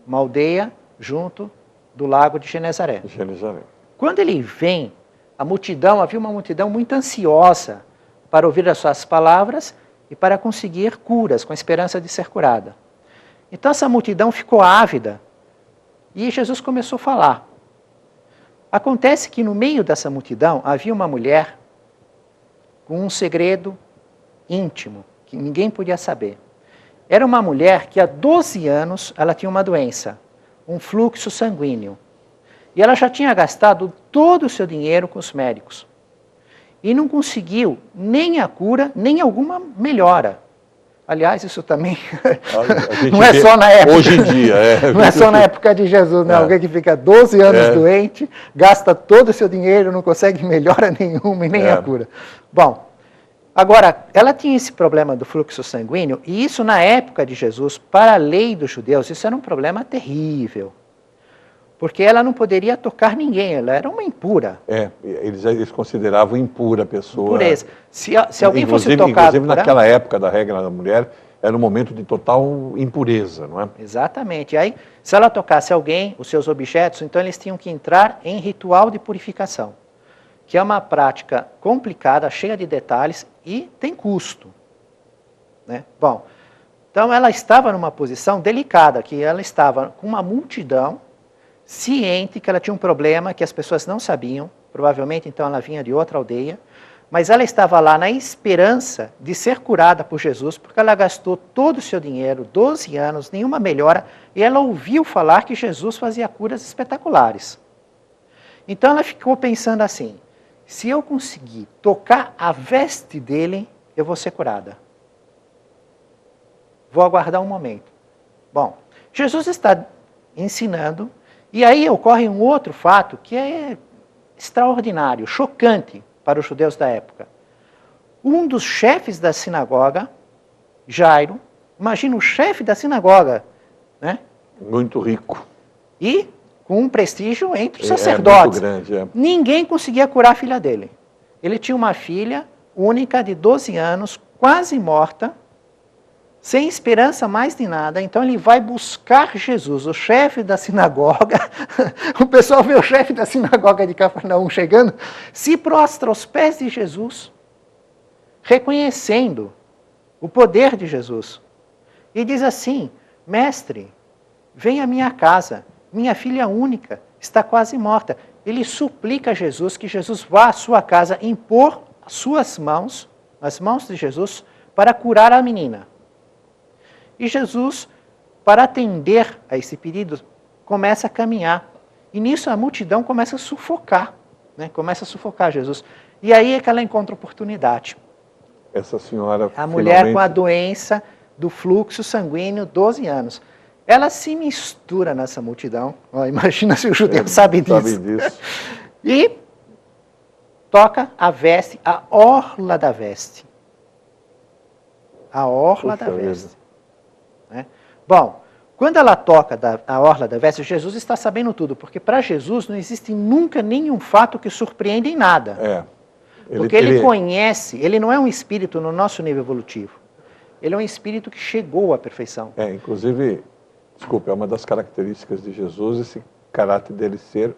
uma aldeia junto do lago de Genezaré. Genezaré. Quando ele vem, havia uma multidão muito ansiosa para ouvir as suas palavras e para conseguir curas, com a esperança de ser curada. Então essa multidão ficou ávida e Jesus começou a falar. Acontece que no meio dessa multidão havia uma mulher com um segredo íntimo, que ninguém podia saber. Era uma mulher que há 12 anos ela tinha uma doença, um fluxo sanguíneo. E ela já tinha gastado todo o seu dinheiro com os médicos. E não conseguiu nem a cura, nem alguma melhora. Aliás, isso também não é só na época. Hoje em dia, não é só na época de Jesus, né? Alguém que fica 12 anos doente, gasta todo o seu dinheiro, não consegue melhora nenhuma e nem a cura. Bom, agora, ela tinha esse problema do fluxo sanguíneo, e isso na época de Jesus, para a lei dos judeus, isso era um problema terrível. Porque ela não poderia tocar ninguém, ela era uma impura. Eles consideravam impura a pessoa. Impureza. Se alguém fosse tocado... Inclusive, naquela época da regra da mulher, era um momento de total impureza, não é? Exatamente. Aí, se ela tocasse alguém, os seus objetos, então eles tinham que entrar em ritual de purificação, que é uma prática complicada, cheia de detalhes e tem custo. Né? Bom, então ela estava numa posição delicada, que ela estava com uma multidão, ciente que ela tinha um problema que as pessoas não sabiam, provavelmente então ela vinha de outra aldeia, mas ela estava lá na esperança de ser curada por Jesus, porque ela gastou todo o seu dinheiro, 12 anos, nenhuma melhora, e ela ouviu falar que Jesus fazia curas espetaculares. Então ela ficou pensando assim, se eu conseguir tocar a veste dele, eu vou ser curada. Vou aguardar um momento. Bom, Jesus está ensinando. E aí ocorre um outro fato que é extraordinário, chocante para os judeus da época. Um dos chefes da sinagoga, Jairo, imagina o chefe da sinagoga, né? Muito rico. E com um prestígio entre os sacerdotes. Muito grande, Ninguém conseguia curar a filha dele. Ele tinha uma filha única de 12 anos, quase morta, sem esperança mais de nada, então ele vai buscar Jesus, o chefe da sinagoga. O pessoal vê o chefe da sinagoga de Cafarnaum chegando, se prostra aos pés de Jesus, reconhecendo o poder de Jesus. E diz assim, mestre, vem à minha casa, minha filha única está quase morta. Ele suplica a Jesus que Jesus vá à sua casa impor suas mãos, as mãos de Jesus, para curar a menina. E Jesus, para atender a esse pedido, começa a caminhar. E nisso a multidão começa a sufocar. Né? Começa a sufocar Jesus. E aí é que ela encontra oportunidade. essa senhora A mulher finalmente... com a doença do fluxo sanguíneo, 12 anos. Ela se mistura nessa multidão. Ó, imagina se o judeu sabe disso. E toca a veste, a orla da veste. A orla da veste. Né? Bom, quando ela toca a orla da veste, Jesus está sabendo tudo, porque para Jesus não existe nunca nenhum fato que surpreenda em nada. Porque ele conhece, ele não é um espírito no nosso nível evolutivo. Ele é um espírito que chegou à perfeição. Inclusive, desculpe, é uma das características de Jesus esse caráter dele ser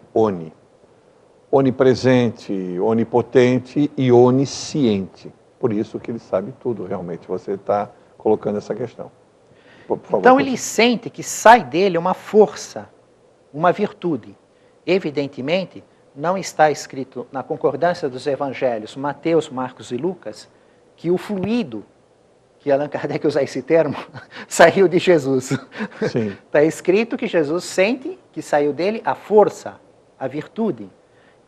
onipresente, onipotente e onisciente. Por isso que ele sabe tudo, realmente. Você está colocando essa questão. Por favor, então ele sente que sai dele uma força, uma virtude. Evidentemente, não está escrito na concordância dos evangelhos, Mateus, Marcos e Lucas, que o fluido, que Allan Kardec usa esse termo, saiu de Jesus. Está escrito que Jesus sente que saiu dele a força, a virtude.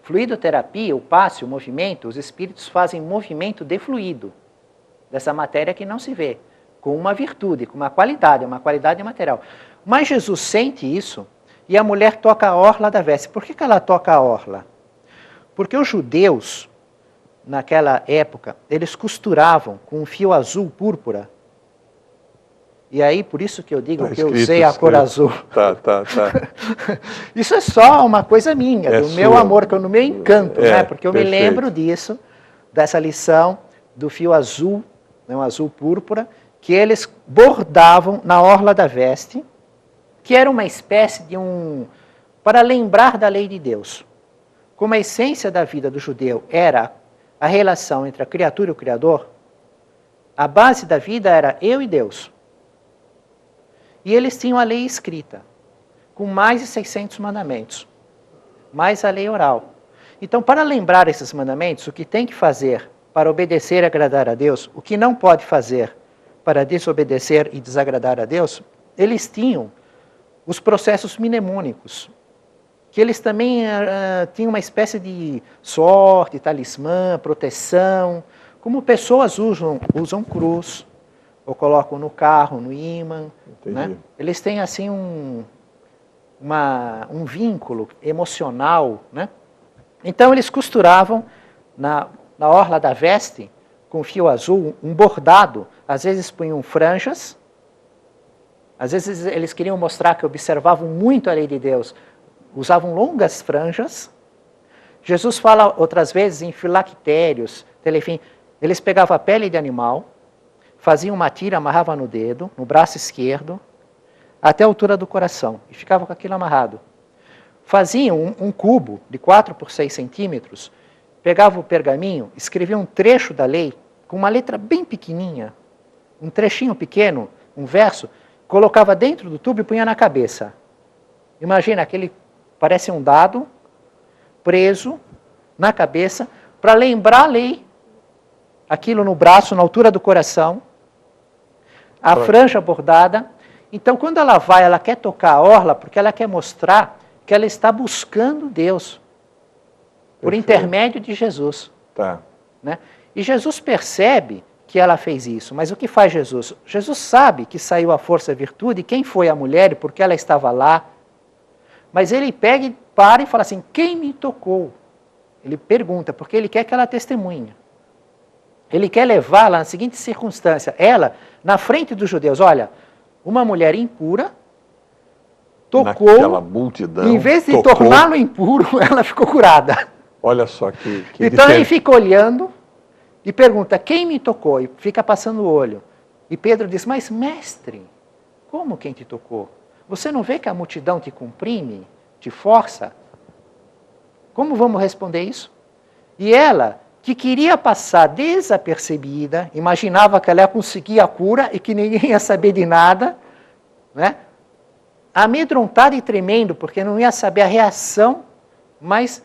Fluidoterapia, o passe, o movimento, os espíritos fazem movimento de fluido, dessa matéria que não se vê, com uma virtude, com uma qualidade material. Mas Jesus sente isso e a mulher toca a orla da veste. Por que ela toca a orla? Porque os judeus, naquela época, eles costuravam com um fio azul púrpura. E aí, por isso que eu digo que eu usei a cor azul. Tá. Isso é só uma coisa minha, do meu amor, do meu encanto, né? Porque eu me lembro disso, dessa lição do fio azul, né, um azul púrpura, que eles bordavam na orla da veste, que era uma espécie de para lembrar da lei de Deus. Como a essência da vida do judeu era a relação entre a criatura e o Criador, a base da vida era eu e Deus. E eles tinham a lei escrita, com mais de 600 mandamentos, mais a lei oral. Então, para lembrar esses mandamentos, o que tem que fazer para obedecer e agradar a Deus, o que não pode fazer para desobedecer e desagradar a Deus, eles tinham os processos mnemônicos, que eles também tinham uma espécie de sorte, talismã, proteção, como pessoas usam cruz, ou colocam no carro, no ímã. Né? Eles têm assim um vínculo emocional. Né? Então eles costuravam na orla da veste, com fio azul, um bordado. Às vezes punham franjas, às vezes eles queriam mostrar que observavam muito a lei de Deus, usavam longas franjas. Jesus fala outras vezes em filactérios, telefim. Eles pegavam a pele de animal, faziam uma tira, amarravam no dedo, no braço esquerdo, até a altura do coração, e ficavam com aquilo amarrado. Faziam um cubo de 4 por 6 centímetros, pegavam o pergaminho, escreviam um trecho da lei, com uma letra bem pequenininha, um trechinho pequeno, um verso, colocava dentro do tubo e punha na cabeça. Imagina, parece um dado preso na cabeça, para lembrar a lei, aquilo no braço, na altura do coração, a franja bordada. Então, quando ela vai, ela quer tocar a orla, porque ela quer mostrar que ela está buscando Deus, por intermédio de Jesus. Né? E Jesus percebe que ela fez isso, mas o que faz Jesus? Jesus sabe que saiu a força e a virtude, quem foi a mulher e por que ela estava lá, mas ele pega e para e fala assim, quem me tocou? Ele pergunta, porque ele quer que ela testemunhe. Ele quer levá-la na seguinte circunstância, ela, na frente dos judeus, olha, uma mulher impura, tocou, naquela multidão, em vez de torná-lo impuro, ela ficou curada. Olha só que então ele fica olhando e pergunta, quem me tocou? E fica passando o olho. E Pedro diz, mas mestre, como quem te tocou? Você não vê que a multidão te comprime, te força? Como vamos responder isso? E ela, que queria passar desapercebida, imaginava que ela ia conseguir a cura e que ninguém ia saber de nada, né? Amedrontada e tremendo, porque não ia saber a reação, mas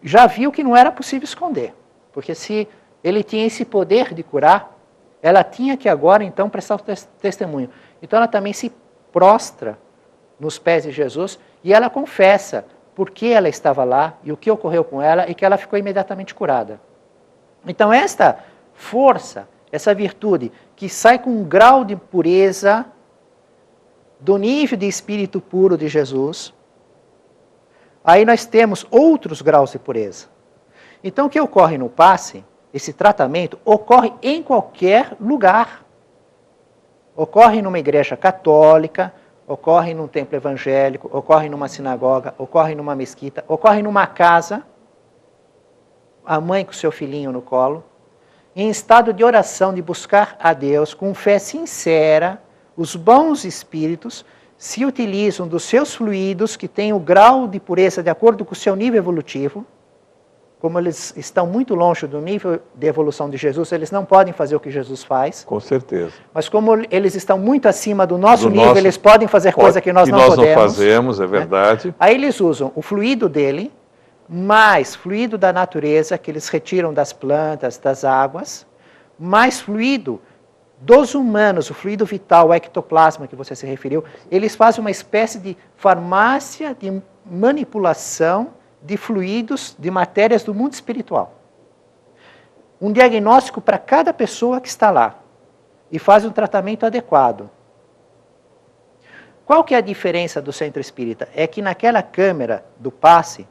já viu que não era possível esconder. Porque se ele tinha esse poder de curar, ela tinha que agora, então, prestar o testemunho. Então ela também se prostra nos pés de Jesus e ela confessa por que ela estava lá e o que ocorreu com ela e que ela ficou imediatamente curada. Então esta força essa virtude que sai com um grau de pureza do nível de espírito puro de Jesus, aí nós temos outros graus de pureza. Então o que ocorre no passe, esse tratamento, ocorre em qualquer lugar. Ocorre numa igreja católica, ocorre num templo evangélico, ocorre numa sinagoga, ocorre numa mesquita, ocorre numa casa, a mãe com seu filhinho no colo, em estado de oração, de buscar a Deus, com fé sincera, os bons espíritos se utilizam dos seus fluidos, que têm o grau de pureza de acordo com o seu nível evolutivo. Como eles estão muito longe do nível de evolução de Jesus, eles não podem fazer o que Jesus faz. Com certeza. Mas como eles estão muito acima do nosso nível, eles podem fazer coisa que nós não podemos. Que nós não fazemos, é verdade. Né? Aí eles usam o fluido dele, mais fluido da natureza, que eles retiram das plantas, das águas, mais fluido dos humanos, o fluido vital, o ectoplasma que você se referiu. Eles fazem uma espécie de farmácia de manipulação de fluidos, de matérias do mundo espiritual. Um diagnóstico para cada pessoa que está lá. E faz um tratamento adequado. Qual que é a diferença do centro espírita? É que naquela câmara do passe,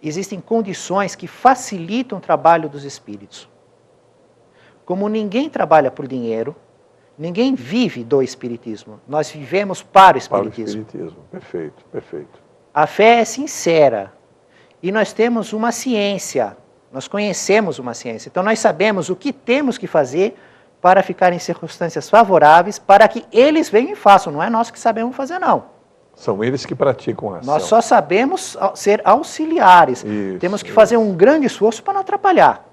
existem condições que facilitam o trabalho dos espíritos. Como ninguém trabalha por dinheiro, ninguém vive do espiritismo. Nós vivemos para o espiritismo. Para o espiritismo, perfeito, perfeito. A fé é sincera. E nós temos uma ciência. Nós conhecemos uma ciência. Então nós sabemos o que temos que fazer para ficar em circunstâncias favoráveis, para que eles venham e façam. Não é nós que sabemos fazer, não. São eles que praticam a ação. Nós só sabemos ser auxiliares. Isso, temos que fazer um grande esforço para não atrapalhar.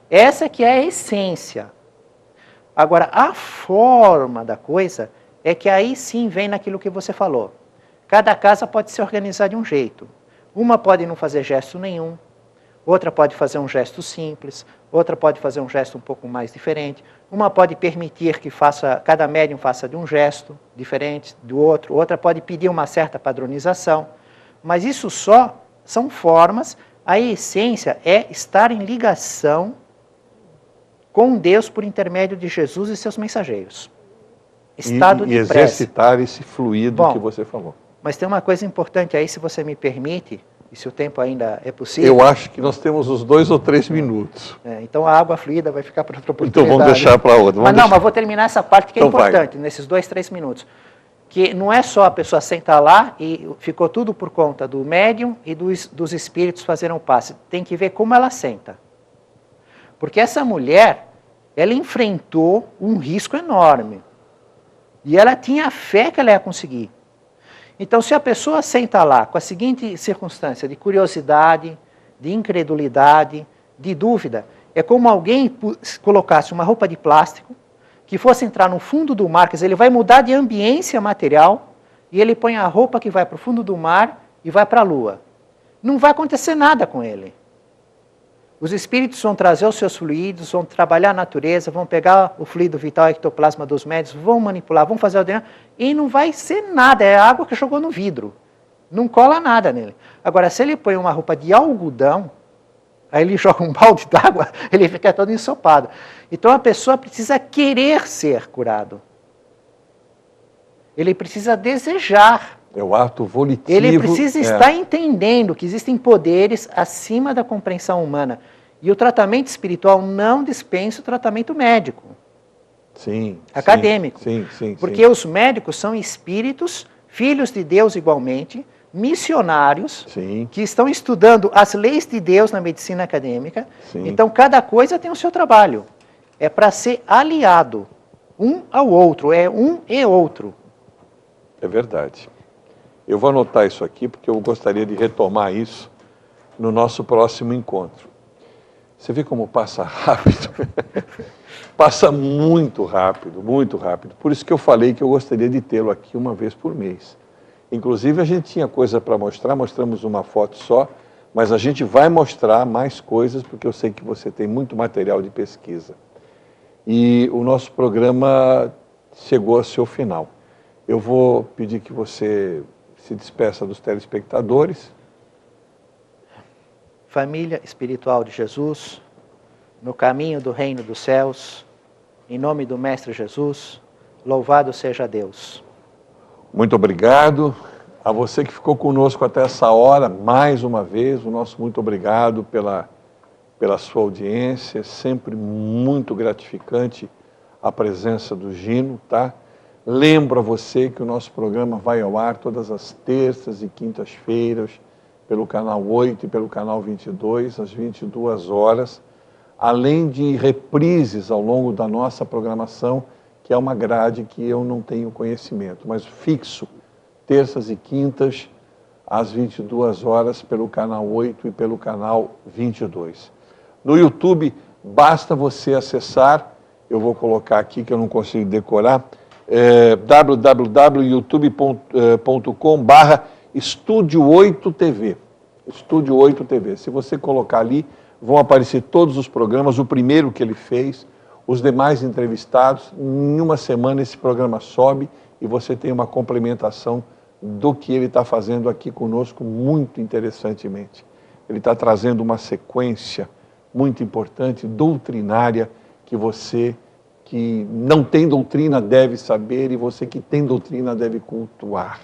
Essa que é a essência. Agora, a forma da coisa é que aí sim vem naquilo que você falou. Cada casa pode se organizar de um jeito. Uma pode não fazer gesto nenhum, outra pode fazer um gesto simples, outra pode fazer um gesto um pouco mais diferente, uma pode permitir que cada médium faça de um gesto diferente do outro, outra pode pedir uma certa padronização, mas isso só são formas, a essência é estar em ligação com Deus por intermédio de Jesus e seus mensageiros. Estado de prece. Exercitar esse fluido que você falou. Mas tem uma coisa importante aí, se você me permite, e se o tempo ainda é possível. Eu acho que nós temos uns 2 ou 3 minutos. Então a água fluida vai ficar para outra oportunidade. Então vamos deixar para outra. Mas vou terminar essa parte que é importante, nesses 2, 3 minutos. Que não é só a pessoa sentar lá e ficou tudo por conta do médium e dos espíritos fazerem o passe. Tem que ver como ela senta. Porque essa mulher, ela enfrentou um risco enorme. E ela tinha a fé que ela ia conseguir. Então, se a pessoa senta lá com a seguinte circunstância de curiosidade, de incredulidade, de dúvida, é como alguém colocasse uma roupa de plástico, que fosse entrar no fundo do mar, quer dizer, ele vai mudar de ambiência material, e ele põe a roupa que vai para o fundo do mar e vai para a lua. Não vai acontecer nada com ele. Os espíritos vão trazer os seus fluidos, vão trabalhar a natureza, vão pegar o fluido vital, ectoplasma dos médios, vão manipular, vão fazer o DNA, e não vai ser nada, é a água que jogou no vidro. Não cola nada nele. Agora, se ele põe uma roupa de algodão, aí ele joga um balde d'água, ele fica todo ensopado. Então a pessoa precisa querer ser curado. Ele precisa desejar. É o ato volitivo. Ele precisa estar entendendo que existem poderes acima da compreensão humana. E o tratamento espiritual não dispensa o tratamento médico. Sim. Acadêmico. Sim. Porque os médicos são espíritos, filhos de Deus igualmente, missionários, que estão estudando as leis de Deus na medicina acadêmica. Sim. Então, cada coisa tem o seu trabalho. É para ser aliado um ao outro, é um e outro. É verdade. Eu vou anotar isso aqui porque eu gostaria de retomar isso no nosso próximo encontro. Você vê como passa rápido? Passa muito rápido, muito rápido. Por isso que eu falei que eu gostaria de tê-lo aqui uma vez por mês. Inclusive a gente tinha coisa para mostrar, mostramos uma foto só, mas a gente vai mostrar mais coisas porque eu sei que você tem muito material de pesquisa. E o nosso programa chegou ao seu final. Eu vou pedir que você se despeça dos telespectadores. Família espiritual de Jesus, no caminho do reino dos céus. Em nome do Mestre Jesus, louvado seja Deus. Muito obrigado. A você que ficou conosco até essa hora, mais uma vez, o nosso muito obrigado pela sua audiência. É sempre muito gratificante a presença do Gino, tá? Lembro a você que o nosso programa vai ao ar todas as terças e quintas-feiras, pelo canal 8 e pelo canal 22, às 22 horas, além de reprises ao longo da nossa programação, que é uma grade que eu não tenho conhecimento, mas fixo, terças e quintas, às 22 horas, pelo canal 8 e pelo canal 22. No YouTube, basta você acessar, eu vou colocar aqui que eu não consigo decorar, www.youtube.com/Estúdio 8 TV. Estúdio 8 TV. Se você colocar ali, vão aparecer todos os programas, o primeiro que ele fez, os demais entrevistados. Em uma semana esse programa sobe e você tem uma complementação do que ele está fazendo aqui conosco muito interessantemente. Ele está trazendo uma sequência muito importante, doutrinária, que você que não tem doutrina deve saber e você que tem doutrina deve cultuar.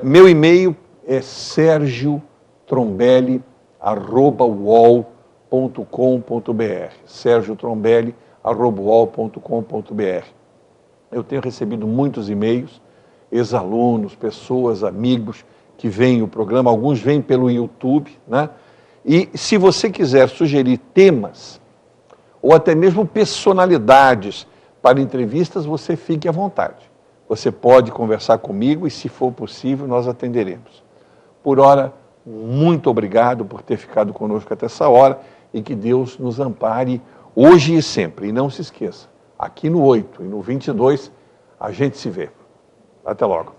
Meu e-mail é sergiotrombelli@uol.com.br, sergiotrombelli@uol.com.br. Eu tenho recebido muitos e-mails, ex-alunos, pessoas, amigos que veem o programa, alguns vêm pelo YouTube, né? E se você quiser sugerir temas ou até mesmo personalidades para entrevistas, você fique à vontade. Você pode conversar comigo e, se for possível, nós atenderemos. Por hora, muito obrigado por ter ficado conosco até essa hora e que Deus nos ampare hoje e sempre. E não se esqueça, aqui no 8 e no 22, a gente se vê. Até logo.